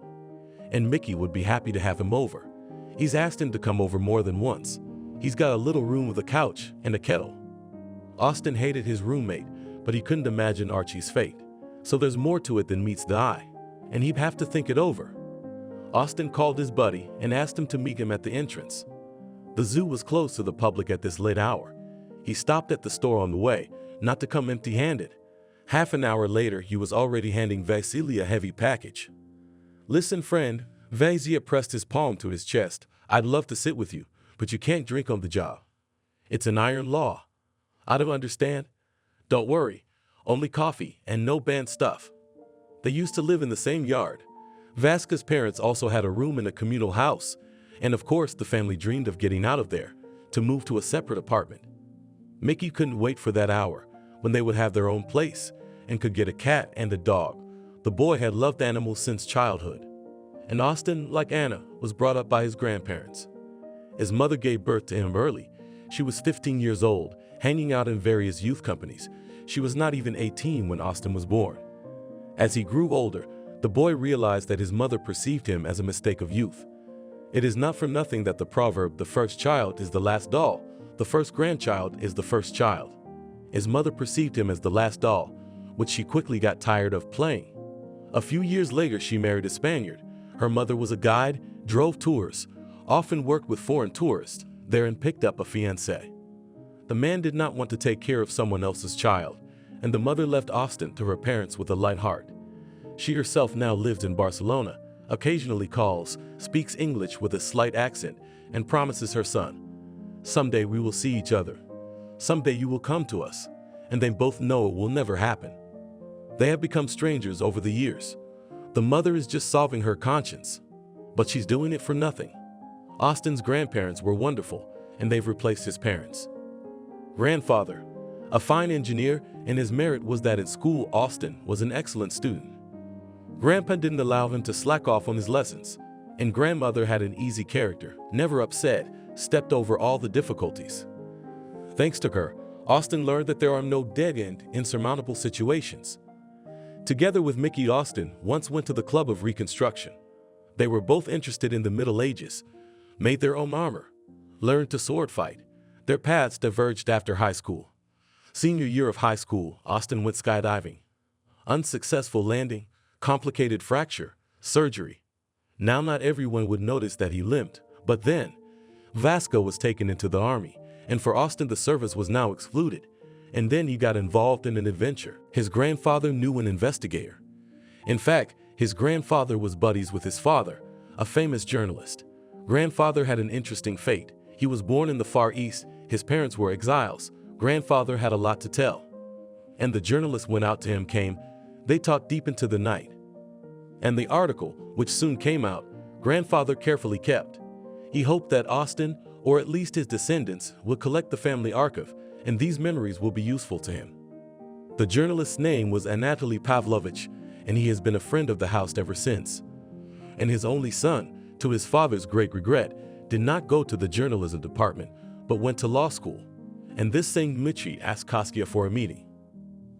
and Mickey would be happy to have him over. He's asked him to come over more than once. He's got a little room with a couch and a kettle. Austin hated his roommate, but he couldn't imagine Archie's fate. So there's more to it than meets the eye, and he'd have to think it over. Austin called his buddy and asked him to meet him at the entrance. The zoo was closed to the public at this late hour. He stopped at the store on the way, not to come empty-handed. Half an hour later, he was already handing Vasily a heavy package. "Listen, friend," Vasily pressed his palm to his chest. "I'd love to sit with you, but you can't drink on the job. It's an iron law. I don't understand." "Don't worry, only coffee and no banned stuff." They used to live in the same yard. Vaska's parents also had a room in a communal house, and of course the family dreamed of getting out of there, to move to a separate apartment. Mickey couldn't wait for that hour, when they would have their own place, and could get a cat and a dog. The boy had loved animals since childhood. And Austin, like Anna, was brought up by his grandparents. His mother gave birth to him early. She was 15 years old, hanging out in various youth companies. She was not even 18 when Austin was born. As he grew older, the boy realized that his mother perceived him as a mistake of youth. It is not for nothing that the proverb, "the first child is the last doll, the first grandchild is the first child." His mother perceived him as the last doll, which she quickly got tired of playing. A few years later, she married a Spaniard. Her mother was a guide, drove tours, often worked with foreign tourists there and picked up a fiancé. The man did not want to take care of someone else's child, and the mother left Austin to her parents with a light heart. She herself now lives in Barcelona, occasionally calls, speaks English with a slight accent, and promises her son, "Someday we will see each other. Someday you will come to us," and they both know it will never happen. They have become strangers over the years. The mother is just solving her conscience, but she's doing it for nothing. Austin's grandparents were wonderful, and they've replaced his parents. Grandfather, a fine engineer, and his merit was that in school Austin was an excellent student. Grandpa didn't allow him to slack off on his lessons, and grandmother had an easy character, never upset, stepped over all the difficulties. Thanks to her, Austin learned that there are no dead-end, insurmountable situations. Together with Mickey, Austin once went to the Club of Reconstruction. They were both interested in the Middle Ages, made their own armor, learned to sword fight. Their paths diverged after high school. Senior year of high school, Austin went skydiving. Unsuccessful landing, complicated fracture, surgery. Now not everyone would notice that he limped, but then, Vasco was taken into the army, and for Austin the service was now excluded. And then he got involved in an adventure. His grandfather knew an investigator. In fact, his grandfather was buddies with his father, a famous journalist. Grandfather had an interesting fate. He was born in the Far East. His parents were exiles. Grandfather had a lot to tell. And the journalist went out to him came. They talked deep into the night. And the article, which soon came out, grandfather carefully kept. He hoped that Austin, or at least his descendants, would collect the family archive, and these memories will be useful to him. The journalist's name was Anatoly Pavlovich, and he has been a friend of the house ever since. And his only son, to his father's great regret, did not go to the journalism department, but went to law school. And this same Michi asked Kostya for a meeting.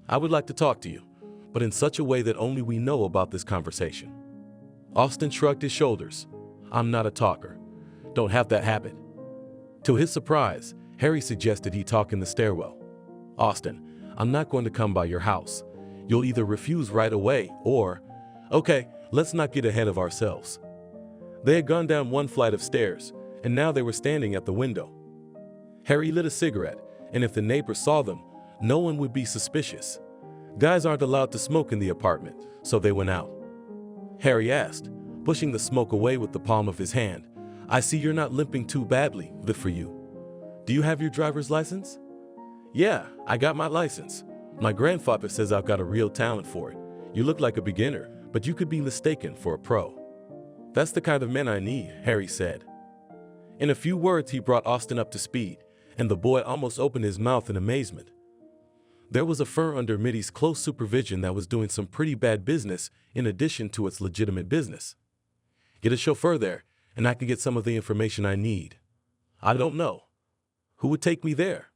"I would like to talk to you, but in such a way that only we know about this conversation." Austin shrugged his shoulders. "I'm not a talker. Don't have that habit." To his surprise, Harry suggested he talk in the stairwell. "Austin, I'm not going to come by your house. You'll either refuse right away or, okay, let's not get ahead of ourselves." They had gone down one flight of stairs, and now they were standing at the window. Harry lit a cigarette, and if the neighbors saw them, no one would be suspicious. Guys aren't allowed to smoke in the apartment, so they went out. Harry asked, pushing the smoke away with the palm of his hand, "I see you're not limping too badly, good for you. Do you have your driver's license?" "Yeah, I got my license. My grandfather says I've got a real talent for it. You look like a beginner, but you could be mistaken for a pro." "That's the kind of man I need," Harry said. In a few words, he brought Austin up to speed, and the boy almost opened his mouth in amazement. There was a firm under Mitty's close supervision that was doing some pretty bad business in addition to its legitimate business. "Get a chauffeur there, and I can get some of the information I need." "I don't know. Who would take me there?"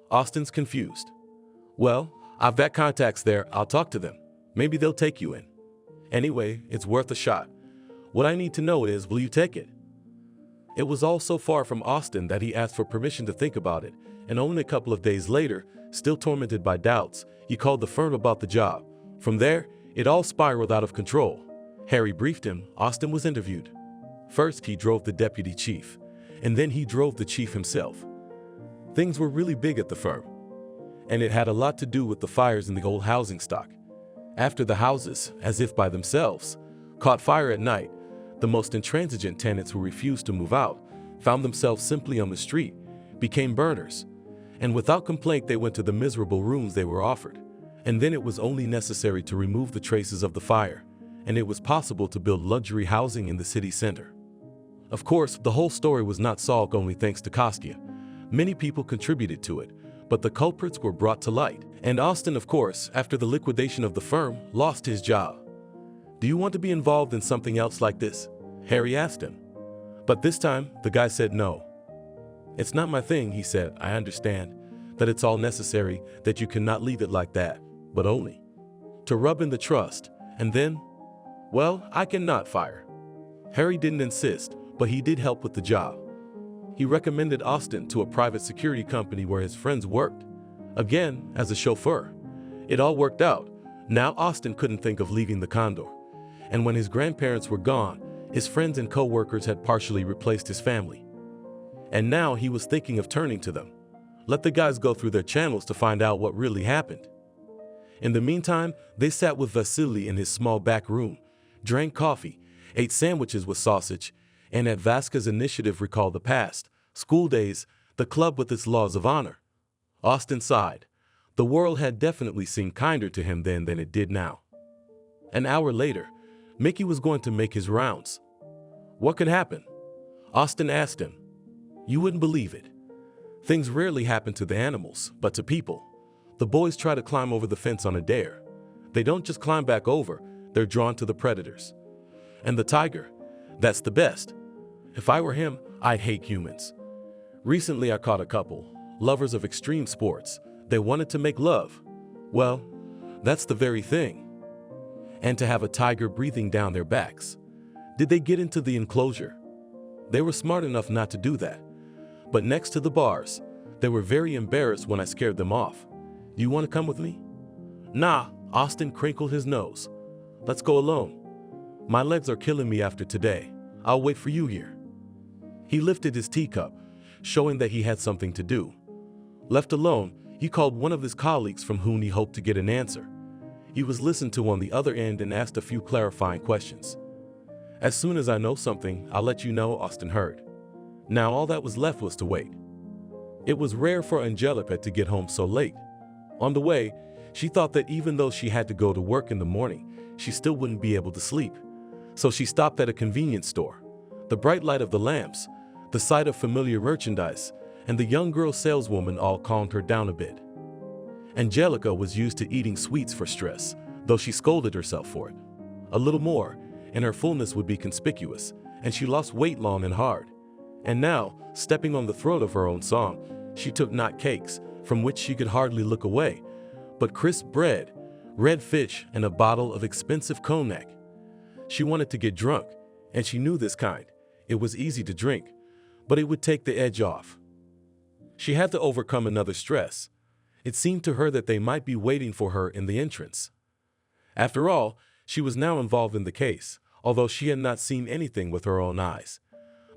Austin's confused. "Well, I've got contacts there. I'll talk to them." Maybe they'll take you in. Anyway, it's worth a shot. What I need to know is, will you take it? It was all so far from Austin that he asked for permission to think about it, and only a couple of days later, still tormented by doubts, he called the firm about the job. From there, it all spiraled out of control. Harry briefed him. Austin was interviewed. First, he drove the deputy chief, and then he drove the chief himself. Things were really big at the firm, and it had a lot to do with the fires in the old housing stock. After the houses, as if by themselves, caught fire at night, the most intransigent tenants who refused to move out found themselves simply on the street, became burners, and without complaint they went to the miserable rooms they were offered. And then it was only necessary to remove the traces of the fire, and it was possible to build luxury housing in the city center. Of course, the whole story was not solved only thanks to Kostya. Many people contributed to it, but the culprits were brought to light. And Austin, of course, after the liquidation of the firm, lost his job. "Do you want to be involved in something else like this?" Harry asked him. But this time, the guy said no. "It's not my thing," he said. "I understand that it's all necessary, that you cannot leave it like that, but only to rub in the trust, and then, well, I cannot fire." Harry didn't insist, but he did help with the job. He recommended Austin to a private security company where his friends worked, again as a chauffeur. It all worked out. Now Austin couldn't think of leaving the Condor, and when his grandparents were gone, his friends and co-workers had partially replaced his family. And now he was thinking of turning to them. Let the guys go through their channels to find out what really happened. In the meantime, they sat with Vasily in his small back room, drank coffee, ate sandwiches with sausage, and at Vaska's initiative recalled the past, school days, the club with its laws of honor. Austin sighed. The world had definitely seemed kinder to him then than it did now. An hour later, Mickey was going to make his rounds. What could happen? Austin asked him. You wouldn't believe it. Things rarely happen to the animals, but to people. The boys try to climb over the fence on a dare. They don't just climb back over, they're drawn to the predators. And the tiger, that's the best. If I were him, I'd hate humans. Recently I caught a couple, lovers of extreme sports. They wanted to make love. Well, that's the very thing. And to have a tiger breathing down their backs. Did they get into the enclosure? They were smart enough not to do that. But next to the bars, they were very embarrassed when I scared them off. Do you want to come with me? Nah, Austin crinkled his nose. Let's go alone. My legs are killing me after today. I'll wait for you here. He lifted his teacup, showing that he had something to do. Left alone, he called one of his colleagues from whom he hoped to get an answer. He was listened to on the other end and asked a few clarifying questions. As soon as I know something, I'll let you know, Austin heard. Now all that was left was to wait. It was rare for Angelica to get home so late. On the way, she thought that even though she had to go to work in the morning, she still wouldn't be able to sleep. So she stopped at a convenience store. The bright light of the lamps, the sight of familiar merchandise, and the young girl saleswoman all calmed her down a bit. Angelica was used to eating sweets for stress, though she scolded herself for it. A little more, and her fullness would be conspicuous, and she lost weight long and hard. And now, stepping on the throat of her own song, she took not cakes, from which she could hardly look away, but crisp bread, red fish, and a bottle of expensive cognac. She wanted to get drunk, and she knew this kind. It was easy to drink, but it would take the edge off. She had to overcome another stress. It seemed to her that they might be waiting for her in the entrance. After all, she was now involved in the case, although she had not seen anything with her own eyes.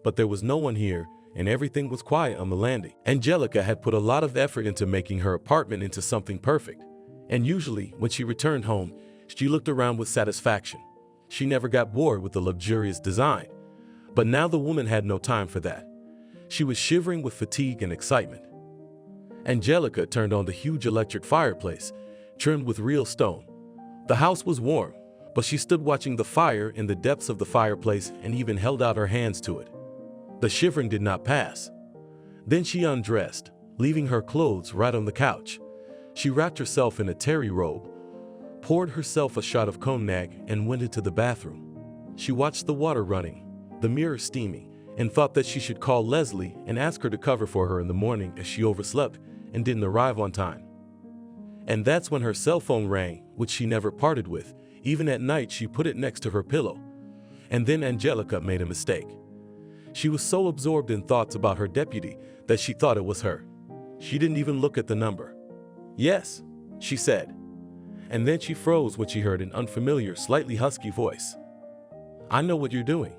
But there was no one here, and everything was quiet on the landing. Angelica had put a lot of effort into making her apartment into something perfect, and usually, when she returned home, she looked around with satisfaction. She never got bored with the luxurious design. But now the woman had no time for that. She was shivering with fatigue and excitement. Angelica turned on the huge electric fireplace, trimmed with real stone. The house was warm, but she stood watching the fire in the depths of the fireplace and even held out her hands to it. The shivering did not pass. Then she undressed, leaving her clothes right on the couch. She wrapped herself in a terry robe, poured herself a shot of cognac, and went into the bathroom. She watched the water running, the mirror steaming, and thought that she should call Leslie and ask her to cover for her in the morning as she overslept and didn't arrive on time. And that's when her cell phone rang, which she never parted with. Even at night, she put it next to her pillow. And then Angelica made a mistake. She was so absorbed in thoughts about her deputy that she thought it was her. She didn't even look at the number. "Yes," she said. And then she froze when she heard an unfamiliar, slightly husky voice. "I know what you're doing."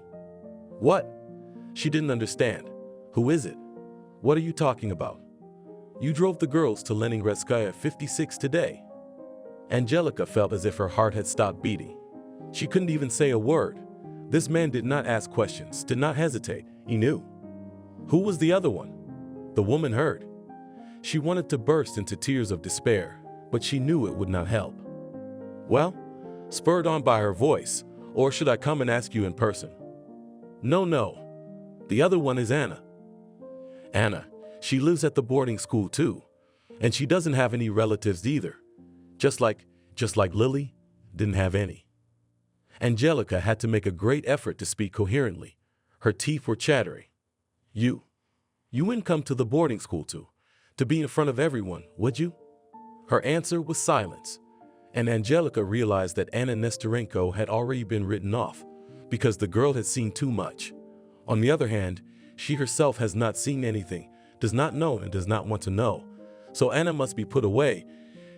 "What?" She didn't understand. "Who is it? What are you talking about?" "You drove the girls to Leningradskaya 56 today." Angelica felt as if her heart had stopped beating. She couldn't even say a word. This man did not ask questions, did not hesitate. He knew. Who was the other one? The woman heard. She wanted to burst into tears of despair, but she knew it would not help. "Well," spurred on by her voice, "or should I come and ask you in person?" No. The other one is Anna." "Anna, she lives at the boarding school too, and she doesn't have any relatives either. Just like Lily didn't have any." Angelica had to make a great effort to speak coherently. Her teeth were chattering. You wouldn't come to the boarding school to be in front of everyone, would you?" Her answer was silence, and Angelica realized that Anna Nestorenko had already been written off because the girl had seen too much. On the other hand, she herself has not seen anything, does not know, and does not want to know. So Anna must be put away.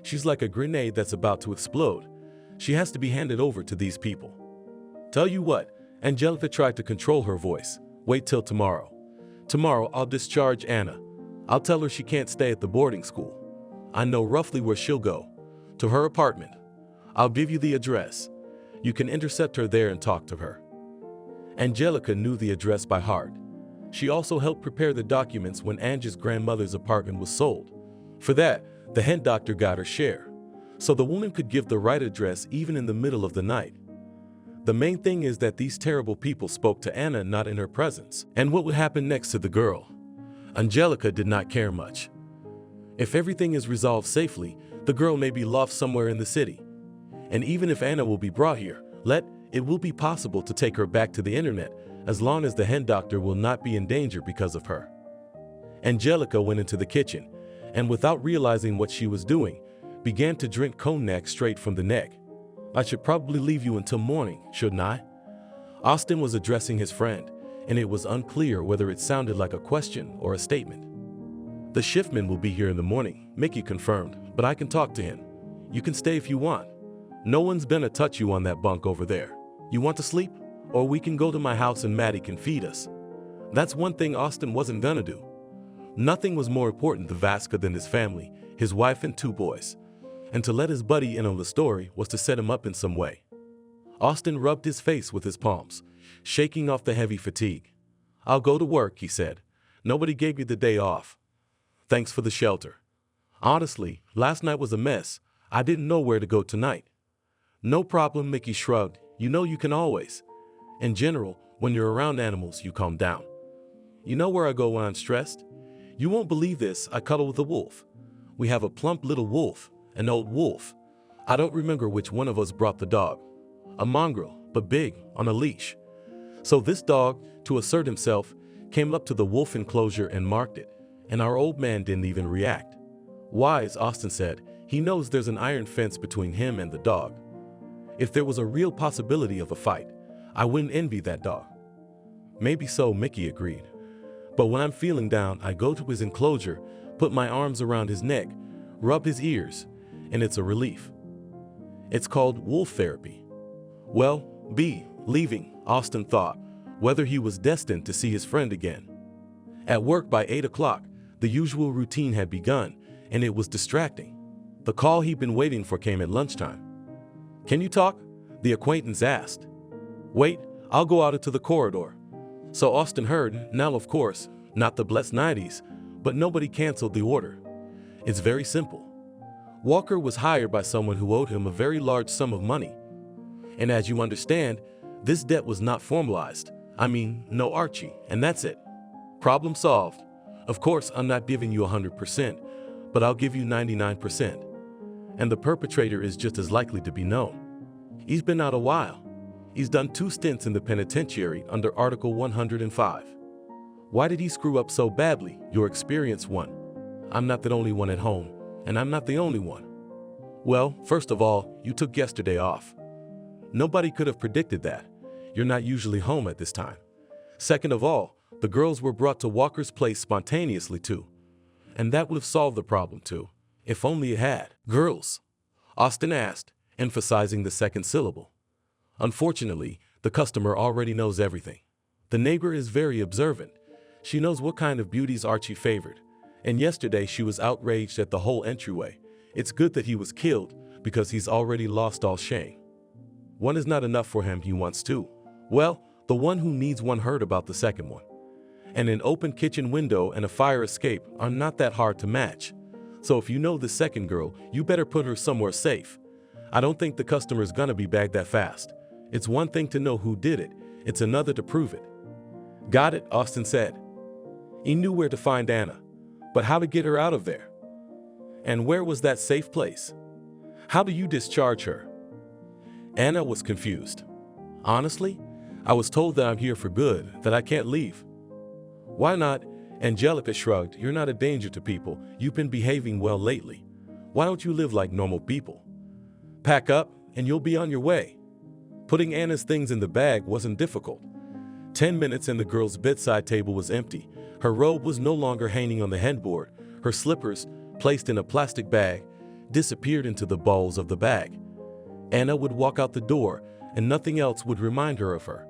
She's like a grenade that's about to explode. She has to be handed over to these people. "Tell you what," Angelica tried to control her voice. "Wait till tomorrow. Tomorrow I'll discharge Anna. I'll tell her she can't stay at the boarding school. I know roughly where she'll go. To her apartment. I'll give you the address. You can intercept her there and talk to her." Angelica knew the address by heart. She also helped prepare the documents when Angie's grandmother's apartment was sold. For that, the head doctor got her share, so the woman could give the right address even in the middle of the night. The main thing is that these terrible people spoke to Anna not in her presence. And what would happen next to the girl? Angelica did not care much. If everything is resolved safely, the girl may be lost somewhere in the city. And even if Anna will be brought here, it will be possible to take her back to the internet as long as the head doctor will not be in danger because of her. Angelica went into the kitchen and, without realizing what she was doing, began to drink cognac straight from the neck. "I should probably leave you until morning, shouldn't I?" Austin was addressing his friend, and it was unclear whether it sounded like a question or a statement. "The shiftman will be here in the morning," Mickey confirmed, "but I can talk to him. You can stay if you want. No one's gonna touch you on that bunk over there. You want to sleep? Or we can go to my house and Maddie can feed us." That's one thing Austin wasn't gonna do. Nothing was more important to Vaska than his family, his wife and 2 boys. And to let his buddy in on the story was to set him up in some way. Austin rubbed his face with his palms, shaking off the heavy fatigue. "I'll go to work," he said. "Nobody gave you the day off. Thanks for the shelter. Honestly, last night was a mess. I didn't know where to go tonight." "No problem," Mickey shrugged. "You know you can always. In general, when you're around animals, you calm down. You know where I go when I'm stressed? You won't believe this, I cuddle with a wolf. We have a plump little wolf, an old wolf. I don't remember which one of us brought the dog. A mongrel, but big, on a leash. So this dog, to assert himself, came up to the wolf enclosure and marked it, and our old man didn't even react. Wise, Austin said. He knows there's an iron fence between him and the dog. If there was a real possibility of a fight, I wouldn't envy that dog." "Maybe so," Mickey agreed. "But when I'm feeling down, I go to his enclosure, put my arms around his neck, rub his ears, and it's a relief. It's called wolf therapy." Well, leaving, Austin thought, whether he was destined to see his friend again. At work by 8 o'clock, the usual routine had begun, and it was distracting. The call he'd been waiting for came at lunchtime. "Can you talk?" the acquaintance asked. "Wait, I'll go out into the corridor." So Austin heard, now of course, not the blessed 90s, but nobody canceled the order. It's very simple. Walker was hired by someone who owed him a very large sum of money. And as you understand, this debt was not formalized. I mean, no Archie, and that's it. Problem solved. Of course, I'm not giving you 100%, but I'll give you 99%. And the perpetrator is just as likely to be known. He's been out a while. He's done 2 stints in the penitentiary under Article 105. Why did he screw up so badly? Your experienced one. I'm not the only one at home, and I'm not the only one. Well, first of all, you took yesterday off. Nobody could have predicted that. You're not usually home at this time. Second of all, the girls were brought to Walker's place spontaneously too. And that would have solved the problem too, if only it had. Girls, Austin asked, emphasizing the second syllable. Unfortunately, the customer already knows everything. The neighbor is very observant. She knows what kind of beauties Archie favored. And yesterday she was outraged at the whole entryway. It's good that he was killed because he's already lost all shame. One is not enough for him, he wants two. Well, the one who needs one heard about the second one. And an open kitchen window and a fire escape are not that hard to match. So if you know the second girl, you better put her somewhere safe. I don't think the customer's gonna be bagged that fast. It's one thing to know who did it, it's another to prove it. Got it, Austin said. He knew where to find Anna, but how to get her out of there? And where was that safe place? How do you discharge her? Anna was confused. Honestly, I was told that I'm here for good, that I can't leave. Why not? Angelica shrugged. You're not a danger to people. You've been behaving well lately. Why don't you live like normal people? Pack up and you'll be on your way. Putting Anna's things in the bag wasn't difficult. 10 minutes and the girl's bedside table was empty. Her robe was no longer hanging on the headboard. Her slippers, placed in a plastic bag, disappeared into the bowls of the bag. Anna would walk out the door and nothing else would remind her of her.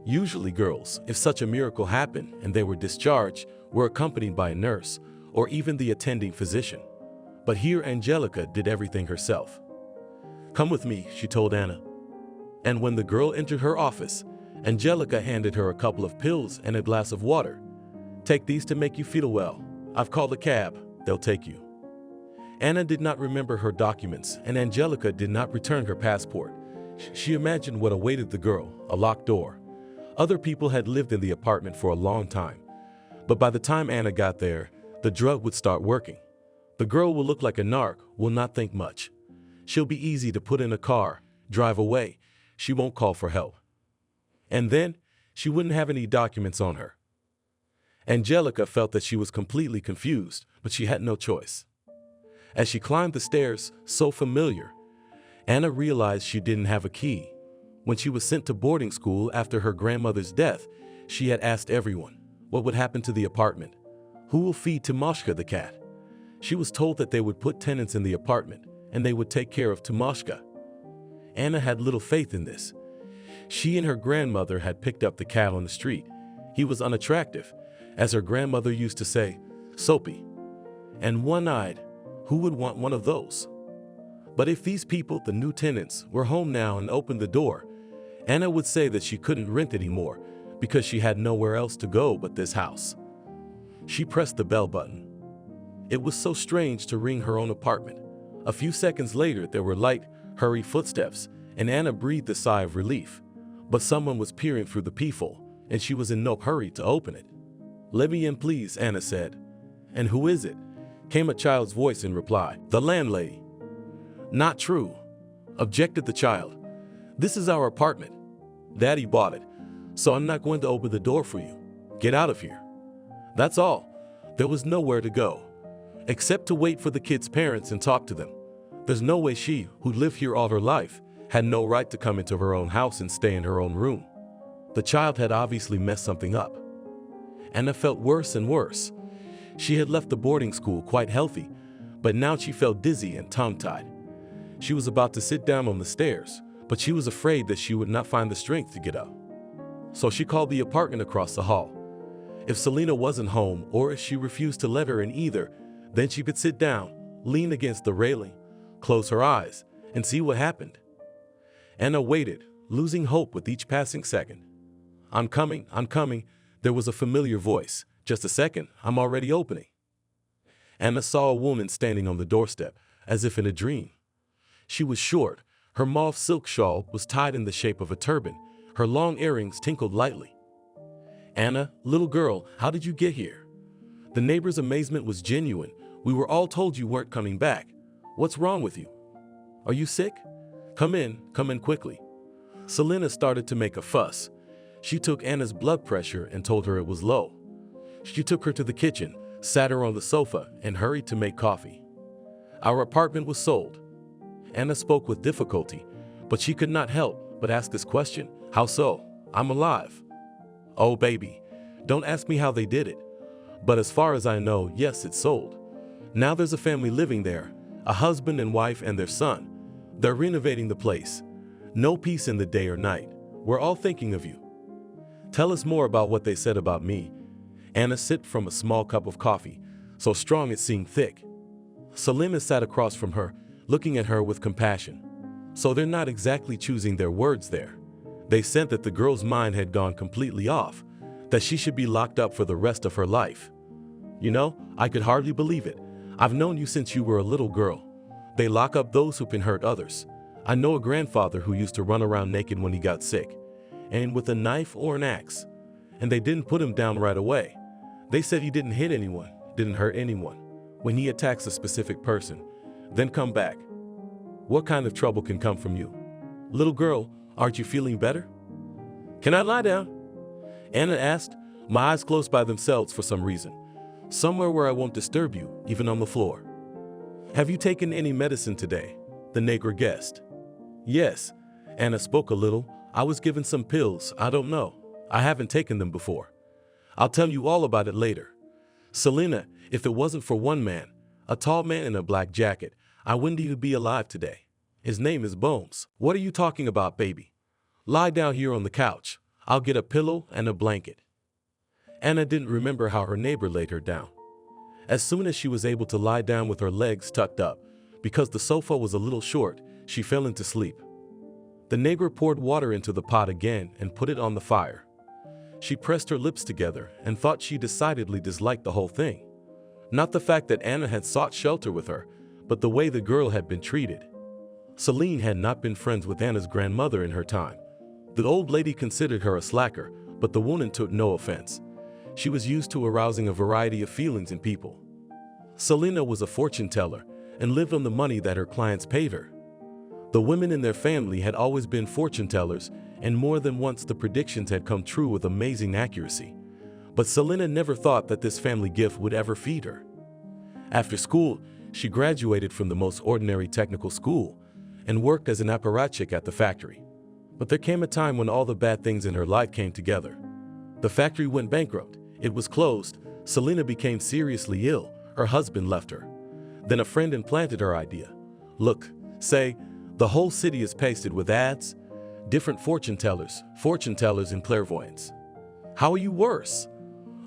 Usually girls, if such a miracle happened and they were discharged, were accompanied by a nurse or even the attending physician. But here Angelica did everything herself. Come with me, she told Anna. And when the girl entered her office, Angelica handed her a couple of pills and a glass of water. Take these to make you feel well. I've called a cab. They'll take you. Anna did not remember her documents, and Angelica did not return her passport. She imagined what awaited the girl, a locked door. Other people had lived in the apartment for a long time. But by the time Anna got there, the drug would start working. The girl will look like a narc, will not think much. She'll be easy to put in a car, drive away. She won't call for help. And then, she wouldn't have any documents on her. Angelica felt that she was completely confused, but she had no choice. As she climbed the stairs, so familiar, Anna realized she didn't have a key. When she was sent to boarding school after her grandmother's death, she had asked everyone, what would happen to the apartment? Who will feed Timoshka the cat? She was told that they would put tenants in the apartment, and they would take care of Timoshka. Anna had little faith in this. She and her grandmother had picked up the cat on the street. He was unattractive, as her grandmother used to say, soapy, and one-eyed. Who would want one of those? But if these people, the new tenants, were home now and opened the door, Anna would say that she couldn't rent anymore because she had nowhere else to go but this house. She pressed the bell button. It was so strange to ring her own apartment. A few seconds later, there were light, hurried footsteps, and Anna breathed a sigh of relief. But someone was peering through the peephole, and she was in no hurry to open it. Let me in, please, Anna said. And who is it? Came a child's voice in reply. The landlady. Not true, objected the child. This is our apartment. Daddy bought it, so I'm not going to open the door for you. Get out of here. That's all. There was nowhere to go, except to wait for the kids' parents and talk to them. There's no way she, who lived here all her life, had no right to come into her own house and stay in her own room. The child had obviously messed something up. Anna felt worse and worse. She had left the boarding school quite healthy, but now she felt dizzy and tongue-tied. She was about to sit down on the stairs, but she was afraid that she would not find the strength to get up. So she called the apartment across the hall. If Selena wasn't home, or if she refused to let her in either, then she could sit down, lean against the railing, close her eyes, and see what happened. Anna waited, losing hope with each passing second. I'm coming, there was a familiar voice. Just a second, I'm already opening. Anna saw a woman standing on the doorstep, as if in a dream. She was short, her mauve silk shawl was tied in the shape of a turban, her long earrings tinkled lightly. Anna, little girl, how did you get here? The neighbor's amazement was genuine. We were all told you weren't coming back. What's wrong with you? Are you sick? Come in quickly. Selena started to make a fuss. She took Anna's blood pressure and told her it was low. She took her to the kitchen, sat her on the sofa, and hurried to make coffee. Our apartment was sold. Anna spoke with difficulty, but she could not help but ask this question. How so? I'm alive. Oh, baby, don't ask me how they did it. But as far as I know, yes, it's sold. Now there's a family living there, a husband and wife and their son. They're renovating the place. No peace in the day or night. We're all thinking of you. Tell us more about what they said about me. Anna sipped from a small cup of coffee, so strong it seemed thick. Selena sat across from her, looking at her with compassion. So they're not exactly choosing their words there. They said that the girl's mind had gone completely off, that she should be locked up for the rest of her life. You know, I could hardly believe it. I've known you since you were a little girl. They lock up those who can hurt others. I know a grandfather who used to run around naked when he got sick, and with a knife or an axe. And they didn't put him down right away. They said he didn't hit anyone, didn't hurt anyone. When he attacks a specific person, then come back. What kind of trouble can come from you? Little girl, aren't you feeling better? Can I lie down? Anna asked, my eyes closed by themselves for some reason. Somewhere where I won't disturb you, even on the floor. Have you taken any medicine today? The Negro guessed. Yes. Anna spoke a little. I was given some pills. I don't know. I haven't taken them before. I'll tell you all about it later. Selena, if it wasn't for one man, a tall man in a black jacket, I wouldn't even be alive today. His name is Bones. What are you talking about, baby? Lie down here on the couch. I'll get a pillow and a blanket. Anna didn't remember how her neighbor laid her down. As soon as she was able to lie down with her legs tucked up, because the sofa was a little short, she fell into sleep. The neighbor poured water into the pot again and put it on the fire. She pressed her lips together and thought she decidedly disliked the whole thing. Not the fact that Anna had sought shelter with her, but the way the girl had been treated. Celine had not been friends with Anna's grandmother in her time. The old lady considered her a slacker, but the woman took no offense. She was used to arousing a variety of feelings in people. Selena was a fortune teller and lived on the money that her clients paid her. The women in their family had always been fortune tellers, and more than once the predictions had come true with amazing accuracy. But Selena never thought that this family gift would ever feed her. After school, she graduated from the most ordinary technical school and worked as an apparatchik at the factory. But there came a time when all the bad things in her life came together. The factory went bankrupt. It was closed. Selena became seriously ill. Her husband left her. Then a friend implanted her idea. Look, say, the whole city is pasted with ads, different fortune tellers and clairvoyants. How are you worse?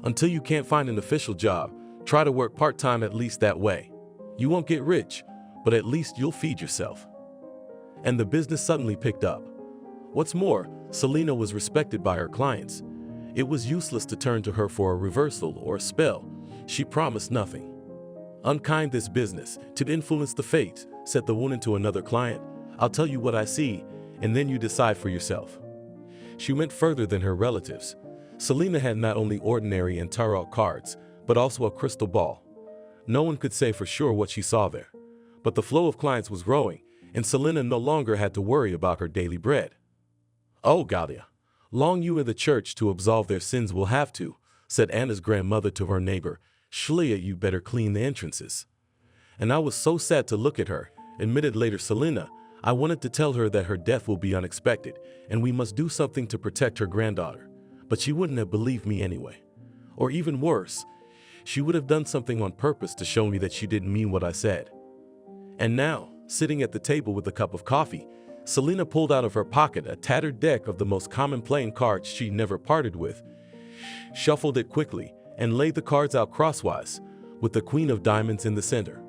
Until you can't find an official job, try to work part-time at least that way. You won't get rich, but at least you'll feed yourself. And the business suddenly picked up. What's more, Selena was respected by her clients. It was useless to turn to her for a reversal or a spell. She promised nothing. Unkind this business, to influence the fates, said the woman to another client. I'll tell you what I see, and then you decide for yourself. She went further than her relatives. Selena had not only ordinary and tarot cards, but also a crystal ball. No one could say for sure what she saw there. But the flow of clients was growing, and Selena no longer had to worry about her daily bread. Oh, Galia, long you in the church to absolve their sins will have to, said Anna's grandmother to her neighbor. Shlia, you better clean the entrances. And I was so sad to look at her, admitted later Selena. I wanted to tell her that her death will be unexpected, and we must do something to protect her granddaughter. But she wouldn't have believed me anyway. Or even worse, she would have done something on purpose to show me that she didn't mean what I said. And now, sitting at the table with a cup of coffee, Selena pulled out of her pocket a tattered deck of the most common playing cards she never parted with, shuffled it quickly, and laid the cards out crosswise, with the Queen of Diamonds in the center.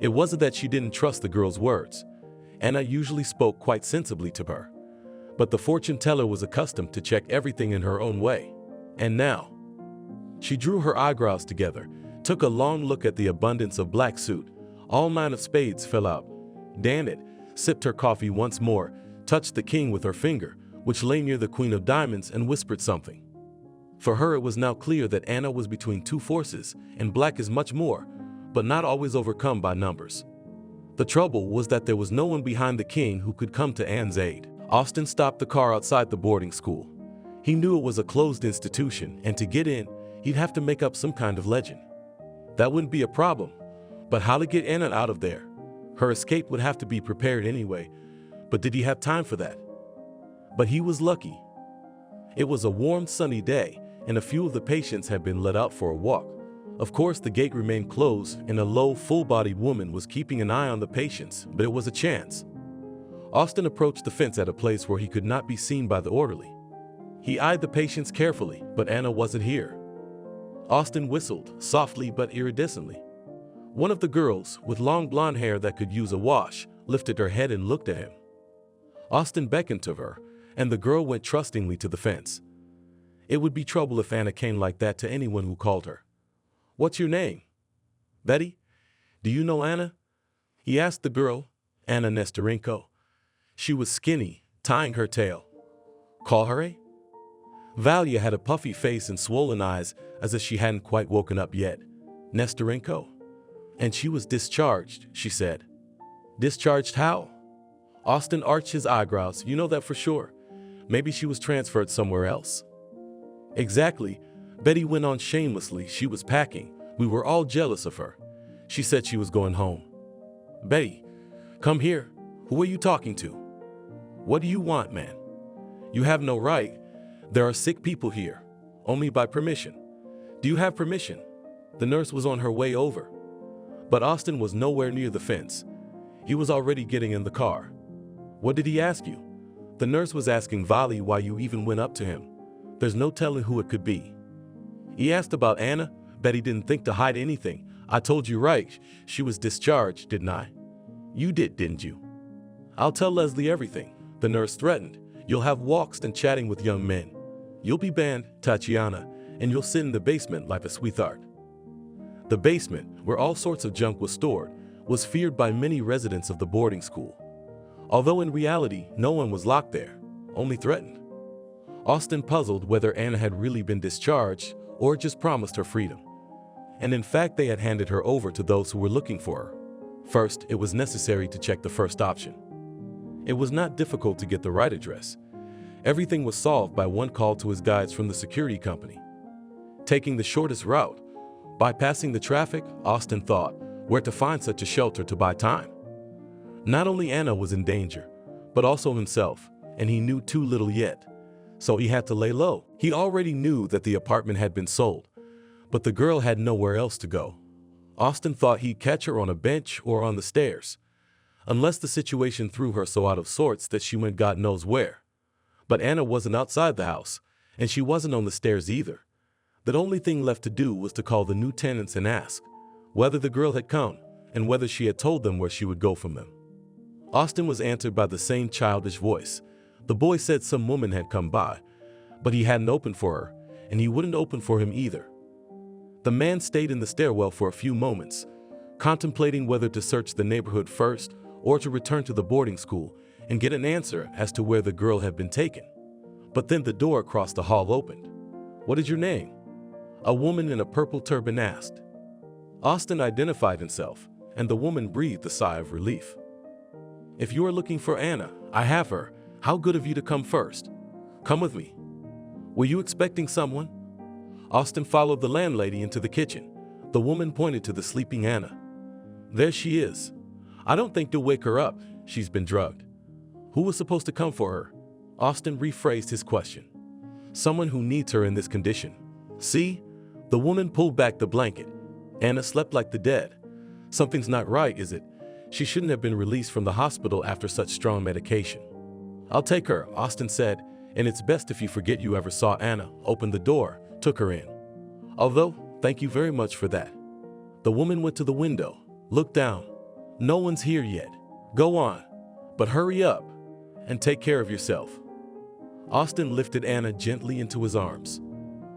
It wasn't that she didn't trust the girl's words. Anna usually spoke quite sensibly to her. But the fortune teller was accustomed to check everything in her own way. And now, she drew her eyebrows together, took a long look at the abundance of black suit. All 9 of spades fell out. Damn it, sipped her coffee once more, touched the king with her finger, which lay near the Queen of Diamonds, and whispered something. For her it was now clear that Anna was between two forces, and black is much more, but not always overcome by numbers. The trouble was that there was no one behind the king who could come to Anne's aid. Austin stopped the car outside the boarding school. He knew it was a closed institution, and to get in, he'd have to make up some kind of legend. That wouldn't be a problem, but how to get Anna out of there? Her escape would have to be prepared anyway, but did he have time for that? But he was lucky. It was a warm, sunny day, and a few of the patients had been let out for a walk. Of course, the gate remained closed, and a low, full-bodied woman was keeping an eye on the patients, but it was a chance. Austin approached the fence at a place where he could not be seen by the orderly. He eyed the patients carefully, but Anna wasn't here. Austin whistled, softly but iridescently. One of the girls, with long blonde hair that could use a wash, lifted her head and looked at him. Austin beckoned to her, and the girl went trustingly to the fence. It would be trouble if Anna came like that to anyone who called her. "What's your name?" "Betty? Do you know Anna?" He asked the girl, Anna Nestorenko. She was skinny, tying her tail. "Call her eh?" Valia had a puffy face and swollen eyes as if she hadn't quite woken up yet. "Nestorenko? And she was discharged," she said. "Discharged how?" Austin arched his eyebrows. "You know that for sure. Maybe she was transferred somewhere else." "Exactly," Betty went on shamelessly. "She was packing. We were all jealous of her. She said she was going home." "Betty, come here. Who are you talking to?" "What do you want, man?" "You have no right. There are sick people here. Only by permission." "Do you have permission?" The nurse was on her way over. But Austin was nowhere near the fence. He was already getting in the car. "What did he ask you?" The nurse was asking Vali why you even went up to him. There's no telling who it could be. "He asked about Anna." Betty didn't think to hide anything. "I told you right. She was discharged, didn't I?" "You did, didn't you?" "I'll tell Leslie everything," the nurse threatened. "You'll have walks and chatting with young men. You'll be banned, Tatiana, and you'll sit in the basement like a sweetheart." The basement, where all sorts of junk was stored, was feared by many residents of the boarding school. Although in reality, no one was locked there, only threatened. Austin puzzled whether Anna had really been discharged or just promised her freedom. And in fact, they had handed her over to those who were looking for her. First, it was necessary to check the first option. It was not difficult to get the right address. Everything was solved by one call to his guides from the security company. Taking the shortest route, bypassing the traffic, Austin thought, where to find such a shelter to buy time. Not only Anna was in danger, but also himself, and he knew too little yet. So he had to lay low. He already knew that the apartment had been sold, but the girl had nowhere else to go. Austin thought he'd catch her on a bench or on the stairs, unless the situation threw her so out of sorts that she went God knows where. But Anna wasn't outside the house, and she wasn't on the stairs either. The only thing left to do was to call the new tenants and ask whether the girl had come and whether she had told them where she would go from them. Austin was answered by the same childish voice. The boy said some woman had come by, but he hadn't opened for her, and he wouldn't open for him either. The man stayed in the stairwell for a few moments, contemplating whether to search the neighborhood first or to return to the boarding school and get an answer as to where the girl had been taken. But then the door across the hall opened. "What is your name?" A woman in a purple turban asked. Austin identified himself, and the woman breathed a sigh of relief. "If you are looking for Anna, I have her. How good of you to come first. Come with me." "Were you expecting someone?" Austin followed the landlady into the kitchen. The woman pointed to the sleeping Anna. "There she is. I don't think you'll wake her up. She's been drugged." "Who was supposed to come for her?" Austin rephrased his question. "Someone who needs her in this condition. See?" The woman pulled back the blanket. "Anna slept like the dead. Something's not right, is it? She shouldn't have been released from the hospital after such strong medication." "I'll take her," Austin said, "and it's best if you forget you ever saw Anna." Opened the door, took her in. "Although, thank you very much for that." The woman went to the window, looked down. "No one's here yet. Go on, but hurry up and take care of yourself." Austin lifted Anna gently into his arms.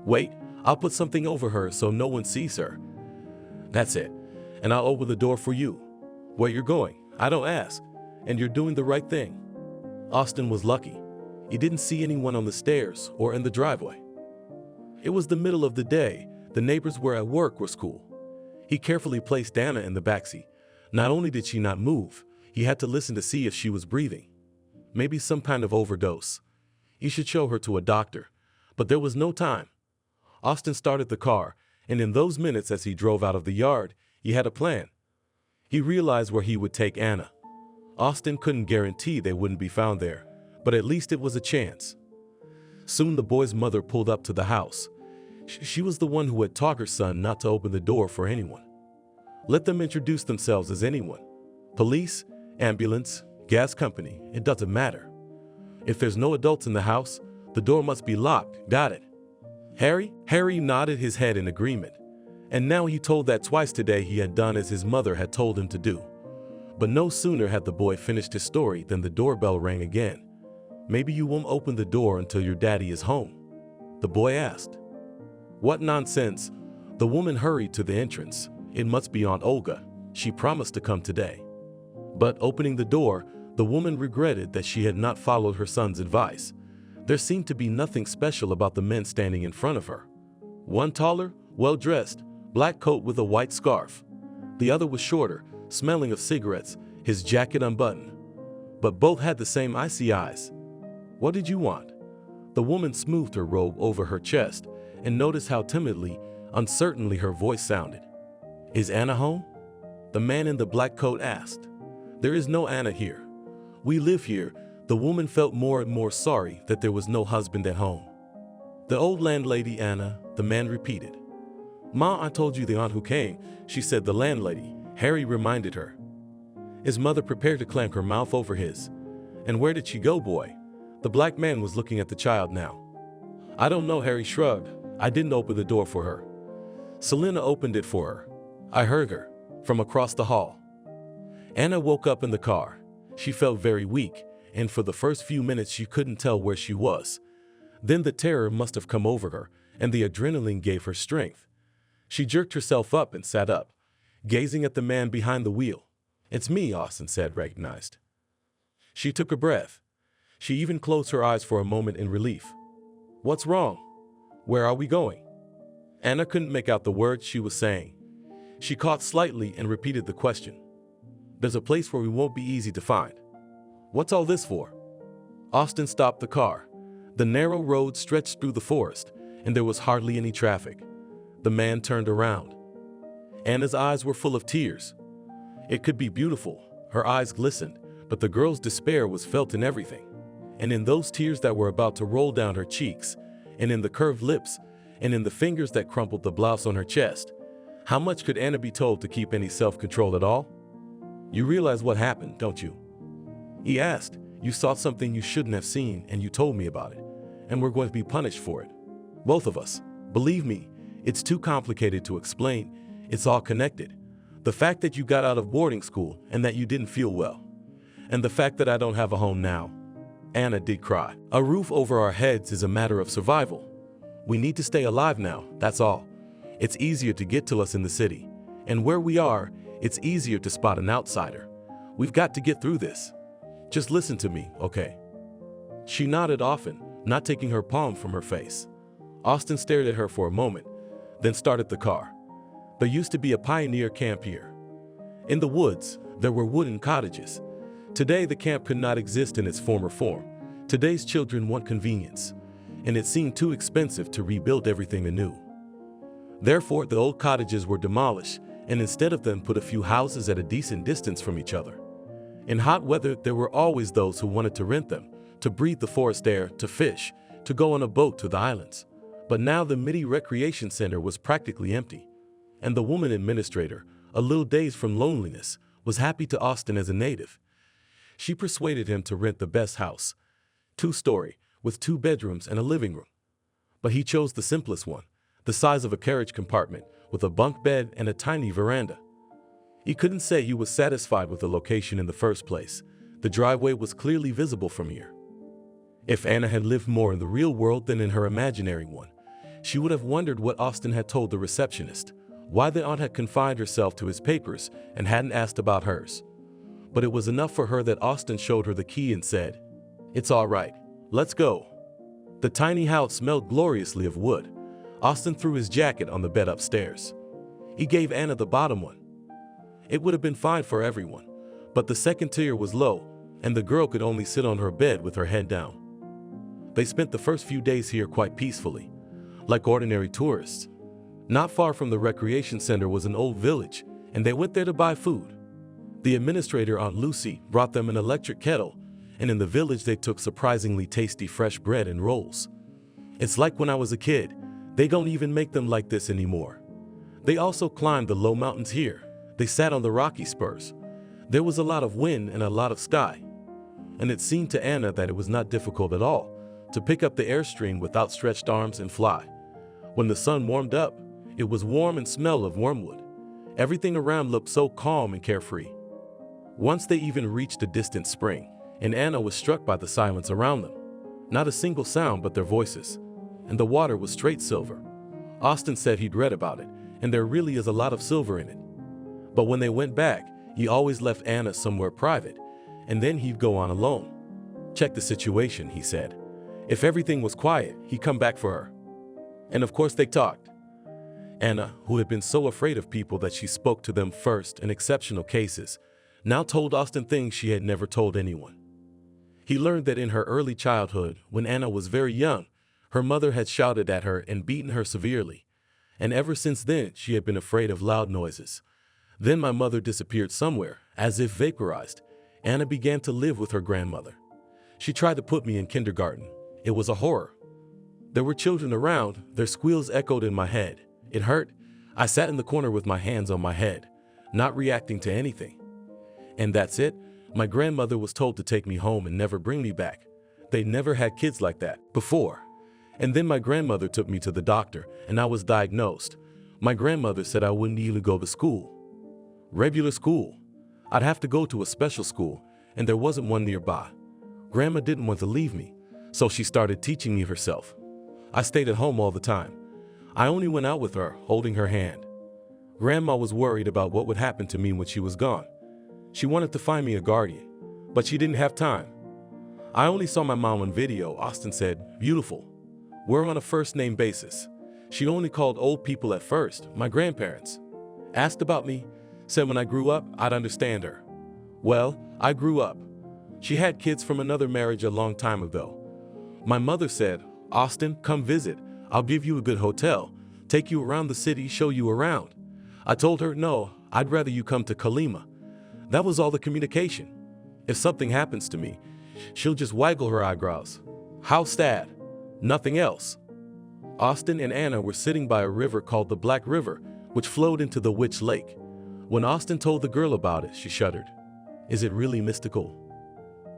"Wait, I'll put something over her so no one sees her. That's it, and I'll open the door for you. Where you're going, I don't ask, and you're doing the right thing." Austin was lucky. He didn't see anyone on the stairs or in the driveway. It was the middle of the day. The neighbors were at work or school. He carefully placed Anna in the backseat. Not only did she not move, he had to listen to see if she was breathing. Maybe some kind of overdose. He should show her to a doctor, but there was no time. Austin started the car, and in those minutes as he drove out of the yard, he had a plan. He realized where he would take Anna. Austin couldn't guarantee they wouldn't be found there, but at least it was a chance. Soon the boy's mother pulled up to the house. She was the one who had taught her son not to open the door for anyone. Let them introduce themselves as anyone. Police, ambulance, gas company, it doesn't matter. If there's no adults in the house, the door must be locked. Got it? Harry nodded his head in agreement. And now he told that twice today he had done as his mother had told him to do. But no sooner had the boy finished his story than the doorbell rang again. Maybe you won't open the door until your daddy is home, the boy asked. What nonsense! The woman hurried to the entrance. It must be Aunt Olga. She promised to come today. But opening the door, the woman regretted that she had not followed her son's advice. There seemed to be nothing special about the men standing in front of her. One taller, well-dressed, black coat with a white scarf. The other was shorter, smelling of cigarettes, his jacket unbuttoned. But both had the same icy eyes. What did you want? The woman smoothed her robe over her chest and noticed how timidly, uncertainly her voice sounded. Is Anna home? The man in the black coat asked. There is no Anna here. We live here. The woman felt more and more sorry that there was no husband at home. The old landlady Anna, the man repeated. Ma, I told you the aunt who came, she said the landlady. Harry reminded her. His mother prepared to clamp her mouth over his. And where did she go, boy? The black man was looking at the child now. I don't know, Harry shrugged. I didn't open the door for her. Selena opened it for her. I heard her, from across the hall. Anna woke up in the car. She felt very weak, and for the first few minutes she couldn't tell where she was. Then the terror must have come over her, and the adrenaline gave her strength. She jerked herself up and sat up, gazing at the man behind the wheel. It's me, Austin said, recognized. She took a breath. She even closed her eyes for a moment in relief. What's wrong? Where are we going? Anna couldn't make out the words she was saying. She caught slightly and repeated the question. There's a place where we won't be easy to find. What's all this for? Austin stopped the car. The narrow road stretched through the forest, and there was hardly any traffic. The man turned around. Anna's eyes were full of tears. It could be beautiful. Her eyes glistened, but the girl's despair was felt in everything. And in those tears that were about to roll down her cheeks, and in the curved lips, and in the fingers that crumpled the blouse on her chest, how much could Anna be told to keep any self-control at all? You realize what happened, don't you? He asked. You saw something you shouldn't have seen, and you told me about it. And we're going to be punished for it. Both of us. Believe me, it's too complicated to explain. It's all connected. The fact that you got out of boarding school and that you didn't feel well. And the fact that I don't have a home now. Anna did cry. A roof over our heads is a matter of survival. We need to stay alive now, that's all. It's easier to get to us in the city. And where we are, it's easier to spot an outsider. We've got to get through this. Just listen to me, okay? She nodded often, not taking her palm from her face. Austin stared at her for a moment, then started the car. There used to be a pioneer camp here. In the woods, there were wooden cottages. Today, the camp could not exist in its former form. Today's children want convenience, and it seemed too expensive to rebuild everything anew. Therefore, the old cottages were demolished, and instead of them put a few houses at a decent distance from each other. In hot weather, there were always those who wanted to rent them, to breathe the forest air, to fish, to go on a boat to the islands. But now the Midi Recreation Center was practically empty, and the woman administrator, a little dazed from loneliness, was happy to Austin as a native. She persuaded him to rent the best house, 2-story, with 2 bedrooms and a living room. But he chose the simplest one, the size of a carriage compartment, with a bunk bed and a tiny veranda. He couldn't say he was satisfied with the location in the first place. The driveway was clearly visible from here. If Anna had lived more in the real world than in her imaginary one, she would have wondered what Austin had told the receptionist, why the aunt had confined herself to his papers and hadn't asked about hers. But it was enough for her that Austin showed her the key and said, "It's all right, let's go." The tiny house smelled gloriously of wood. Austin threw his jacket on the bed upstairs. He gave Anna the bottom one. It would have been fine for everyone, but the second tier was low, and the girl could only sit on her bed with her head down. They spent the first few days here quite peacefully, like ordinary tourists. Not far from the recreation center was an old village, and they went there to buy food. The administrator, Aunt Lucy, brought them an electric kettle, and in the village they took surprisingly tasty fresh bread and rolls. It's like when I was a kid. They don't even make them like this anymore. They also climbed the low mountains here. They sat on the rocky spurs. There was a lot of wind and a lot of sky. And it seemed to Anna that it was not difficult at all to pick up the airstream with outstretched arms and fly. When the sun warmed up, it was warm and smelled of wormwood. Everything around looked so calm and carefree. Once they even reached a distant spring, and Anna was struck by the silence around them. Not a single sound but their voices. And the water was straight silver. Austin said he'd read about it, and there really is a lot of silver in it. But when they went back, he always left Anna somewhere private, and then he'd go on alone. Check the situation, he said. If everything was quiet, he'd come back for her. And of course they talked. Anna, who had been so afraid of people that she spoke to them first in exceptional cases, now told Austin things she had never told anyone. He learned that in her early childhood, when Anna was very young, her mother had shouted at her and beaten her severely, and ever since then she had been afraid of loud noises. Then my mother disappeared somewhere, as if vaporized. Anna began to live with her grandmother. She tried to put me in kindergarten. It was a horror. There were children around. Their squeals echoed in my head. It hurt. I sat in the corner with my hands on my head, not reacting to anything. And that's it. My grandmother was told to take me home and never bring me back. They never had kids like that before. And then my grandmother took me to the doctor, and I was diagnosed. My grandmother said I wouldn't even go to school. Regular school. I'd have to go to a special school, and there wasn't one nearby. Grandma didn't want to leave me, so she started teaching me herself. I stayed at home all the time. I only went out with her, holding her hand. Grandma was worried about what would happen to me when she was gone. She wanted to find me a guardian, but she didn't have time. I only saw my mom on video. Austin said, "Beautiful. We're on a first-name basis." She only called old people at first, my grandparents. Asked about me, said when I grew up, I'd understand her. Well, I grew up. She had kids from another marriage a long time ago. My mother said, "Austin, come visit. I'll give you a good hotel, take you around the city, show you around." I told her, "No, I'd rather you come to Kalima." That was all the communication. If something happens to me, she'll just waggle her eyebrows. How sad. Nothing else. Austin and Anna were sitting by a river called the Black River, which flowed into the Witch Lake. When Austin told the girl about it, she shuddered. Is it really mystical?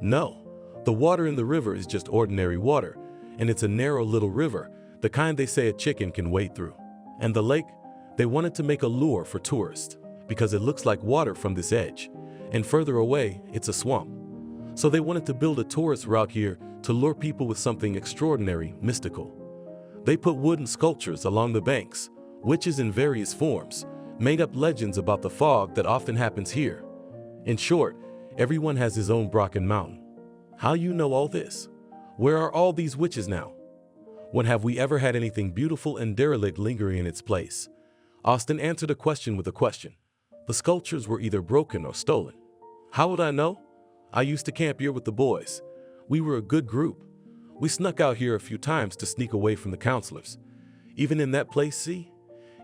No. The water in the river is just ordinary water, and it's a narrow little river, the kind they say a chicken can wade through. And the lake, they wanted to make a lure for tourists, because it looks like water from this edge, and further away, it's a swamp. So they wanted to build a tourist route here to lure people with something extraordinary, mystical. They put wooden sculptures along the banks, witches in various forms, made up legends about the fog that often happens here. In short, everyone has his own Brocken Mountain. How you know all this? Where are all these witches now? When have we ever had anything beautiful and derelict lingering in its place? Austin answered a question with a question. The sculptures were either broken or stolen. How would I know? I used to camp here with the boys. We were a good group. We snuck out here a few times to sneak away from the counselors. Even in that place, see?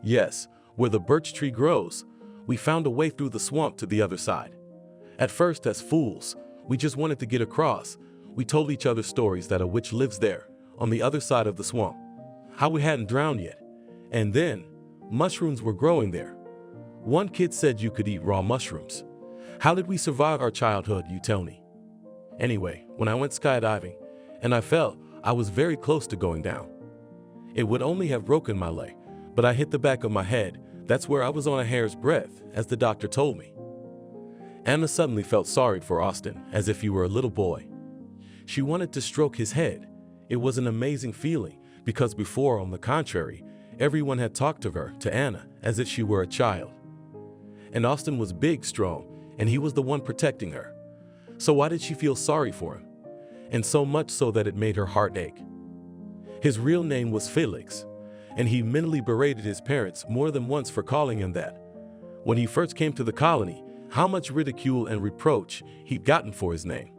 Yes, where the birch tree grows, we found a way through the swamp to the other side. At first, as fools, we just wanted to get across. We told each other stories that a witch lives there, on the other side of the swamp. How we hadn't drowned yet. And then, mushrooms were growing there. One kid said you could eat raw mushrooms. How did we survive our childhood, you tell me? Anyway, when I went skydiving, and I fell, I was very close to going down. It would only have broken my leg, but I hit the back of my head. That's where I was on a hair's breadth, as the doctor told me. Anna suddenly felt sorry for Austin, as if he were a little boy. She wanted to stroke his head. It was an amazing feeling, because before, on the contrary, everyone had talked to her, to Anna, as if she were a child. And Austin was big, strong, and he was the one protecting her. So why did she feel sorry for him? And so much so that it made her heart ache. His real name was Felix, and he mentally berated his parents more than once for calling him that. When he first came to the colony, how much ridicule and reproach he'd gotten for his name.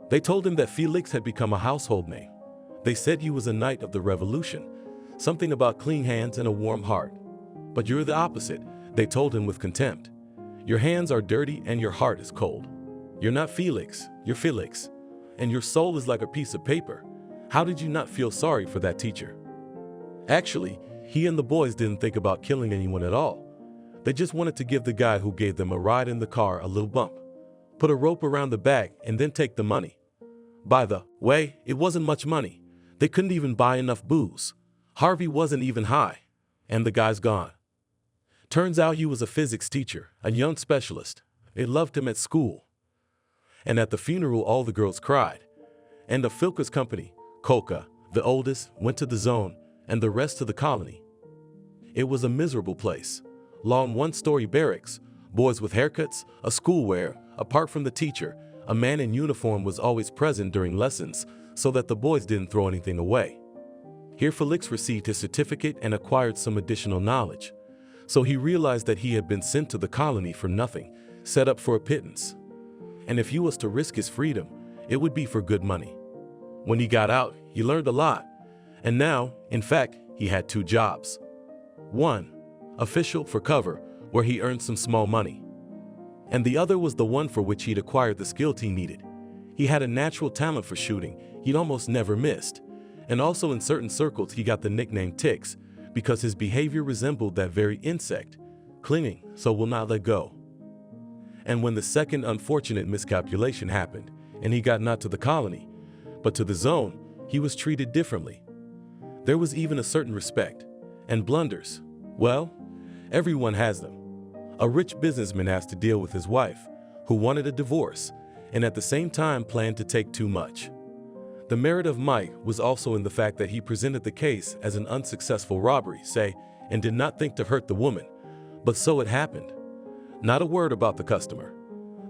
They told him that Felix had become a household name. They said he was a knight of the revolution, something about clean hands and a warm heart. But you're the opposite, they told him with contempt. Your hands are dirty and your heart is cold. You're not Felix, you're Felix. And your soul is like a piece of paper. How did you not feel sorry for that teacher? Actually, he and the boys didn't think about killing anyone at all. They just wanted to give the guy who gave them a ride in the car a little bump, put a rope around the back, and then take the money. By the way, it wasn't much money. They couldn't even buy enough booze. Harvey wasn't even high, and the guy's gone. Turns out he was a physics teacher, a young specialist. They loved him at school. And at the funeral, all the girls cried. And the Filka's company, Kolka, the oldest, went to the zone, and the rest to the colony. It was a miserable place. Long one-story barracks, boys with haircuts, a schoolwear. Apart from the teacher, a man in uniform was always present during lessons so that the boys didn't throw anything away. Here Felix received his certificate and acquired some additional knowledge. So he realized that he had been sent to the colony for nothing, set up for a pittance. And if he was to risk his freedom, it would be for good money. When he got out, he learned a lot. And now, in fact, he had 2 jobs. One, official for cover, where he earned some small money. And the other was the one for which he'd acquired the skill he needed. He had a natural talent for shooting he'd almost never missed. And also in certain circles he got the nickname Ticks because his behavior resembled that very insect, clinging, so will not let go. And when the second unfortunate miscalculation happened, and he got not to the colony, but to the zone, he was treated differently. There was even a certain respect. And blunders, well, everyone has them. A rich businessman has to deal with his wife, who wanted a divorce, and at the same time planned to take too much. The merit of Mike was also in the fact that he presented the case as an unsuccessful robbery, say, and did not think to hurt the woman, but so it happened. Not a word about the customer.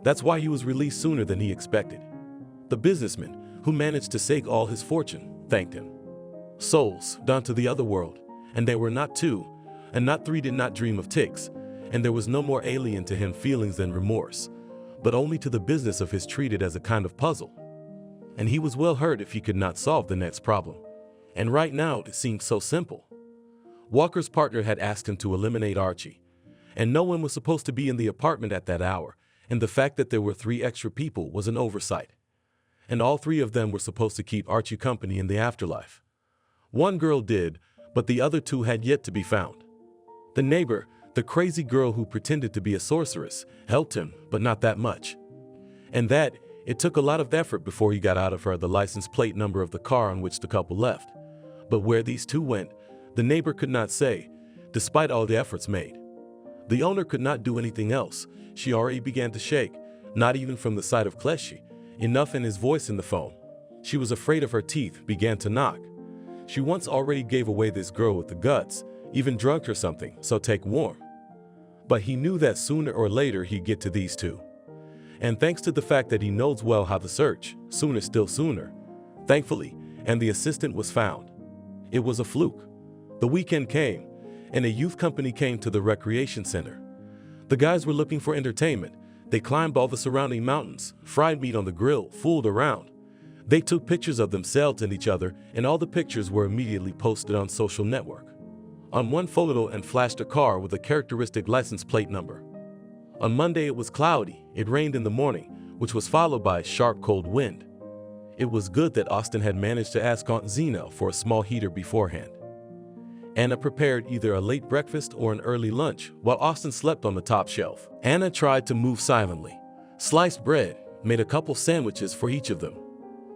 That's why he was released sooner than he expected. The businessman, who managed to save all his fortune, thanked him. Souls, gone to the other world, and they were not 2, and not 3 did not dream of Ticks, and there was no more alien to him feelings than remorse, but only to the business of his treated as a kind of puzzle. And he was well hurt if he could not solve the next problem. And right now it seemed so simple. Walker's partner had asked him to eliminate Archie, and no one was supposed to be in the apartment at that hour, and the fact that there were 3 extra people was an oversight. And all 3 of them were supposed to keep Archie company in the afterlife. One girl did, but the other 2 had yet to be found. The neighbor, the crazy girl who pretended to be a sorceress, helped him, but not that much. And that, it took a lot of effort before he got out of her the license plate number of the car on which the couple left. But where these 2 went, the neighbor could not say, despite all the efforts made. The owner could not do anything else. She already began to shake, not even from the sight of Kleshy, enough in his voice in the phone. She was afraid of her teeth, began to knock. She once already gave away this girl with the guts, even drugged her something, so take warm. But he knew that sooner or later he'd get to these 2. And thanks to the fact that he knows well how to search, sooner still sooner, thankfully, and the assistant was found. It was a fluke. The weekend came, and a youth company came to the recreation center. The guys were looking for entertainment. They climbed all the surrounding mountains, fried meat on the grill, fooled around. They took pictures of themselves and each other, and all the pictures were immediately posted on social network. On one photo and flashed a car with a characteristic license plate number. On Monday it was cloudy, it rained in the morning, which was followed by a sharp cold wind. It was good that Austin had managed to ask Aunt Zena for a small heater beforehand. Anna prepared either a late breakfast or an early lunch while Austin slept on the top shelf. Anna tried to move silently, sliced bread, made a couple sandwiches for each of them.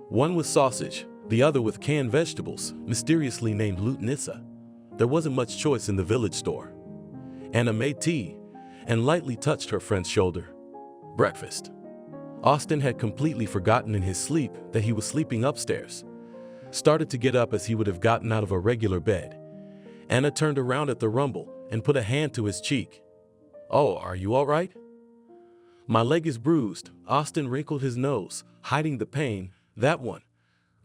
One with sausage, the other with canned vegetables, mysteriously named Lutenitsa. There wasn't much choice in the village store. Anna made tea and lightly touched her friend's shoulder. Breakfast. Austin had completely forgotten in his sleep that he was sleeping upstairs. Started to get up as he would have gotten out of a regular bed. Anna turned around at the rumble and put a hand to his cheek. "Oh, are you all right?" "My leg is bruised." Austin wrinkled his nose, hiding the pain. "That one.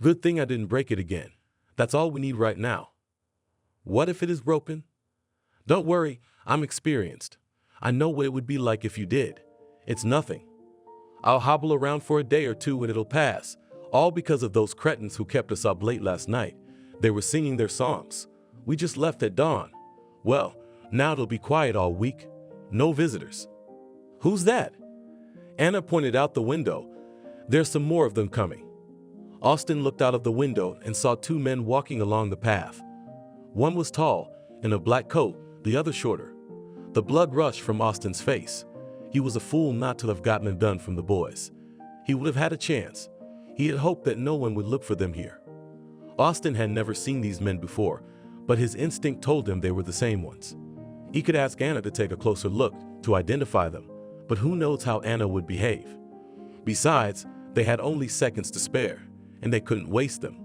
Good thing I didn't break it again. That's all we need right now." "What if it is broken?" "Don't worry, I'm experienced. I know what it would be like if you did. It's nothing. I'll hobble around for a day or 2 and it'll pass, all because of those cretins who kept us up late last night. They were singing their songs. We just left at dawn. Well, now it'll be quiet all week. No visitors." "Who's that?" Anna pointed out the window. "There's some more of them coming." Austin looked out of the window and saw two men walking along the path. One was tall, in a black coat, the other shorter. The blood rushed from Austin's face. He was a fool not to have gotten it done from the boys. He would have had a chance. He had hoped that no one would look for them here. Austin had never seen these men before, but his instinct told him they were the same ones. He could ask Anna to take a closer look to identify them, but who knows how Anna would behave. Besides, they had only seconds to spare, and they couldn't waste them.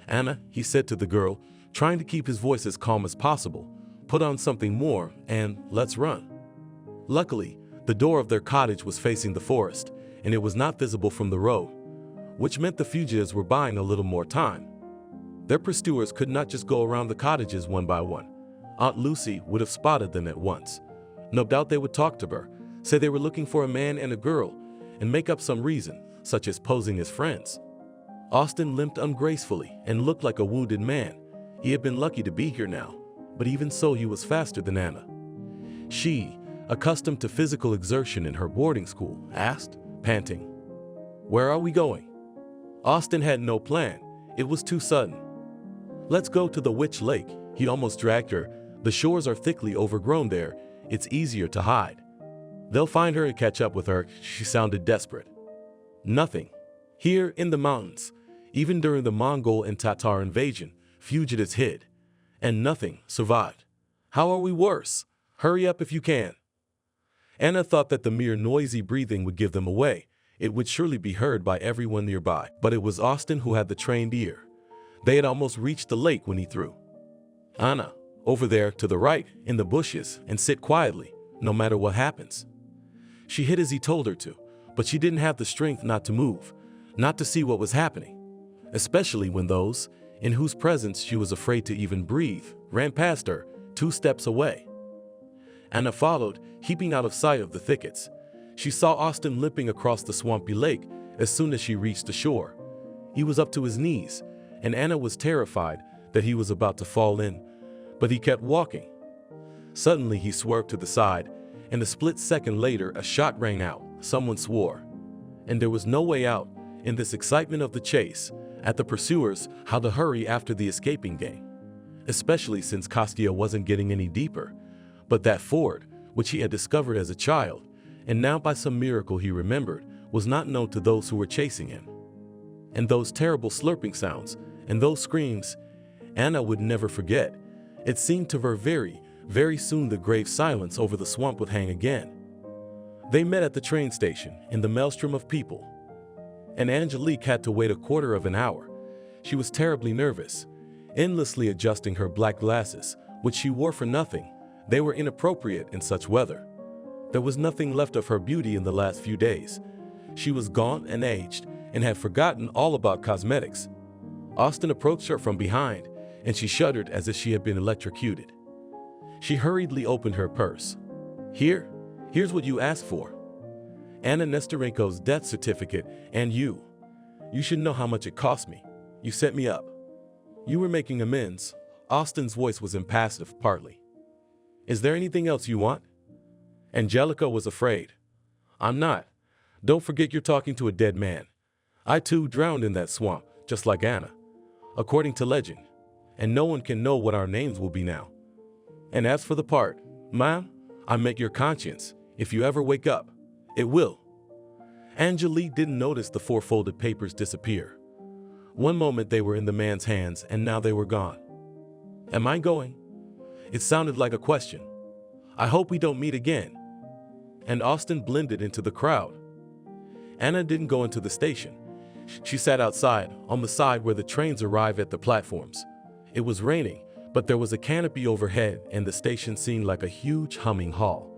"Anna," he said to the girl, trying to keep his voice as calm as possible, "put on something more and let's run." Luckily, the door of their cottage was facing the forest, and it was not visible from the road, which meant the fugitives were buying a little more time. Their pursuers could not just go around the cottages one by one. Aunt Lucy would have spotted them at once. No doubt they would talk to her, say they were looking for a man and a girl, and make up some reason, such as posing as friends. Austin limped ungracefully and looked like a wounded man. He had been lucky to be here now, but even so he was faster than Anna. She, accustomed to physical exertion in her boarding school, asked, panting, "Where are we going?" Austin had no plan. It was too sudden. "Let's go to the Witch Lake." He almost dragged her. "The shores are thickly overgrown there. It's easier to hide. They'll find her and catch up with her." She sounded desperate. Nothing. Here in the mountains, even during the Mongol and Tatar invasion, fugitives hid, and nothing survived. How are we worse? Hurry up if you can. Anna thought that the mere noisy breathing would give them away. It would surely be heard by everyone nearby, but it was Austin who had the trained ear. They had almost reached the lake when he threw. "Anna, over there to the right, in the bushes, and sit quietly, no matter what happens." She hid as he told her to, but she didn't have the strength not to move, not to see what was happening, especially when those, in whose presence she was afraid to even breathe, ran past her, 2 steps away. Anna followed, keeping out of sight of the thickets. She saw Austin limping across the swampy lake as soon as she reached the shore. He was up to his knees, and Anna was terrified that he was about to fall in, but he kept walking. Suddenly he swerved to the side, and a split second later a shot rang out. Someone swore. And there was no way out. In this excitement of the chase, at the pursuers how to hurry after the escaping gang, especially since Kostya wasn't getting any deeper. But that ford, which he had discovered as a child, and now by some miracle he remembered, was not known to those who were chasing him. And those terrible slurping sounds, and those screams, Anna would never forget. It seemed to her very soon the grave silence over the swamp would hang again. They met at the train station, in the maelstrom of people. And Angelique had to wait a quarter of an hour. She was terribly nervous, endlessly adjusting her black glasses, which she wore for nothing. They were inappropriate in such weather. There was nothing left of her beauty in the last few days. She was gaunt and aged, and had forgotten all about cosmetics. Austin approached her from behind, and she shuddered as if she had been electrocuted. She hurriedly opened her purse. Here's what you asked for. Anna Nesterenko's death certificate, and you. You should know how much it cost me. You set me up. You were making amends." Austin's voice was impassive, partly. "Is there anything else you want?" Angelica was afraid. "I'm not. Don't forget you're talking to a dead man. I too drowned in that swamp, just like Anna, according to legend. And no one can know what our names will be now. And as for the part, ma'am, I make your conscience. If you ever wake up, it will." Angelique didn't notice the 4 folded papers disappear. One moment they were in the man's hands, and now they were gone. "Am I going?" It sounded like a question. "I hope we don't meet again." And Austin blended into the crowd. Anna didn't go into the station. She sat outside, on the side where the trains arrive at the platforms. It was raining, but there was a canopy overhead, and the station seemed like a huge humming hall.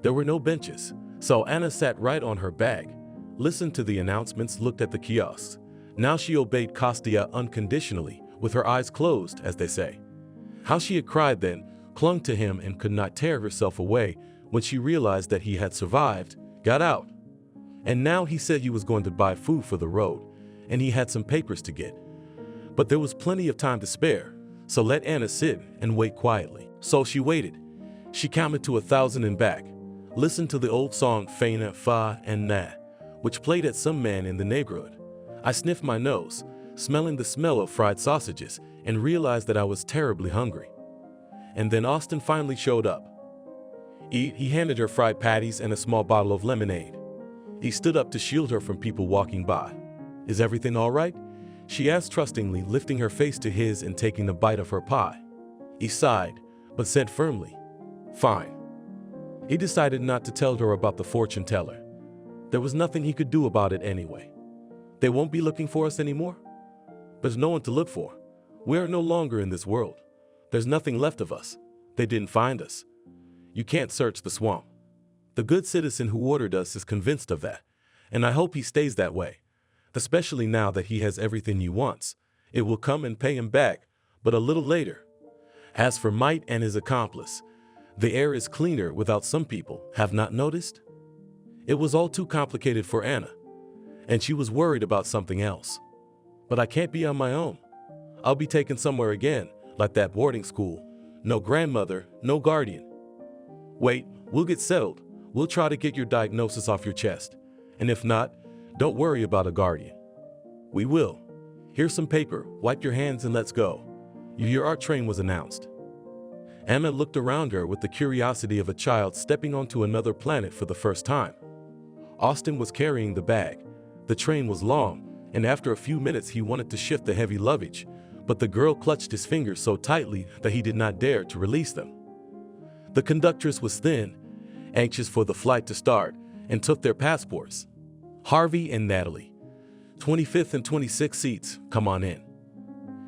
There were no benches, so Anna sat right on her bag, listened to the announcements, looked at the kiosks. Now she obeyed Kostya unconditionally, with her eyes closed, as they say. How she had cried then, clung to him and could not tear herself away when she realized that he had survived, got out. And now he said he was going to buy food for the road, and he had some papers to get. But there was plenty of time to spare, so let Anna sit and wait quietly. So she waited. She counted to 1,000 and back. listened to the old song Faina, Fa, and Na, which played at some man in the neighborhood. I sniffed my nose, smelling the smell of fried sausages, and realized that I was terribly hungry. And then Austin finally showed up. He handed her fried patties and a small bottle of lemonade. He stood up to shield her from people walking by. "Is everything all right?" she asked trustingly, lifting her face to his and taking a bite of her pie. He sighed, but said firmly, "Fine." He decided not to tell her about the fortune teller. There was nothing he could do about it anyway. They won't be looking for us anymore? There's no one to look for. We are no longer in this world. There's nothing left of us. They didn't find us. You can't search the swamp. The good citizen who ordered us is convinced of that, and I hope he stays that way, especially now that he has everything he wants. It will come and pay him back, but a little later. As for Mite and his accomplice, the air is cleaner without some people. Have not noticed? It was all too complicated for Anna, and she was worried about something else. But I can't be on my own. I'll be taken somewhere again, like that boarding school. No grandmother, no guardian. Wait, we'll get settled. We'll try to get your diagnosis off your chest. And if not, don't worry about a guardian. We will. Here's some paper. Wipe your hands and let's go. Our train was announced. Anna looked around her with the curiosity of a child stepping onto another planet for the first time. Austin was carrying the bag. The train was long, and after a few minutes he wanted to shift the heavy luggage, but the girl clutched his fingers so tightly that he did not dare to release them. The conductress was thin, anxious for the flight to start, and took their passports. "Harvey and Natalie, 25th and 26th seats, come on in."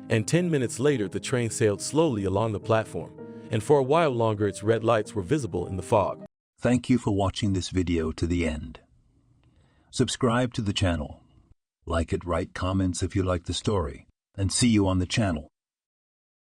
And 10 minutes later the train sailed slowly along the platform, and for a while longer its red lights were visible in the fog. Thank you for watching this video to the end. Subscribe to the channel. Like it, write comments if you like the story, and see you on the channel.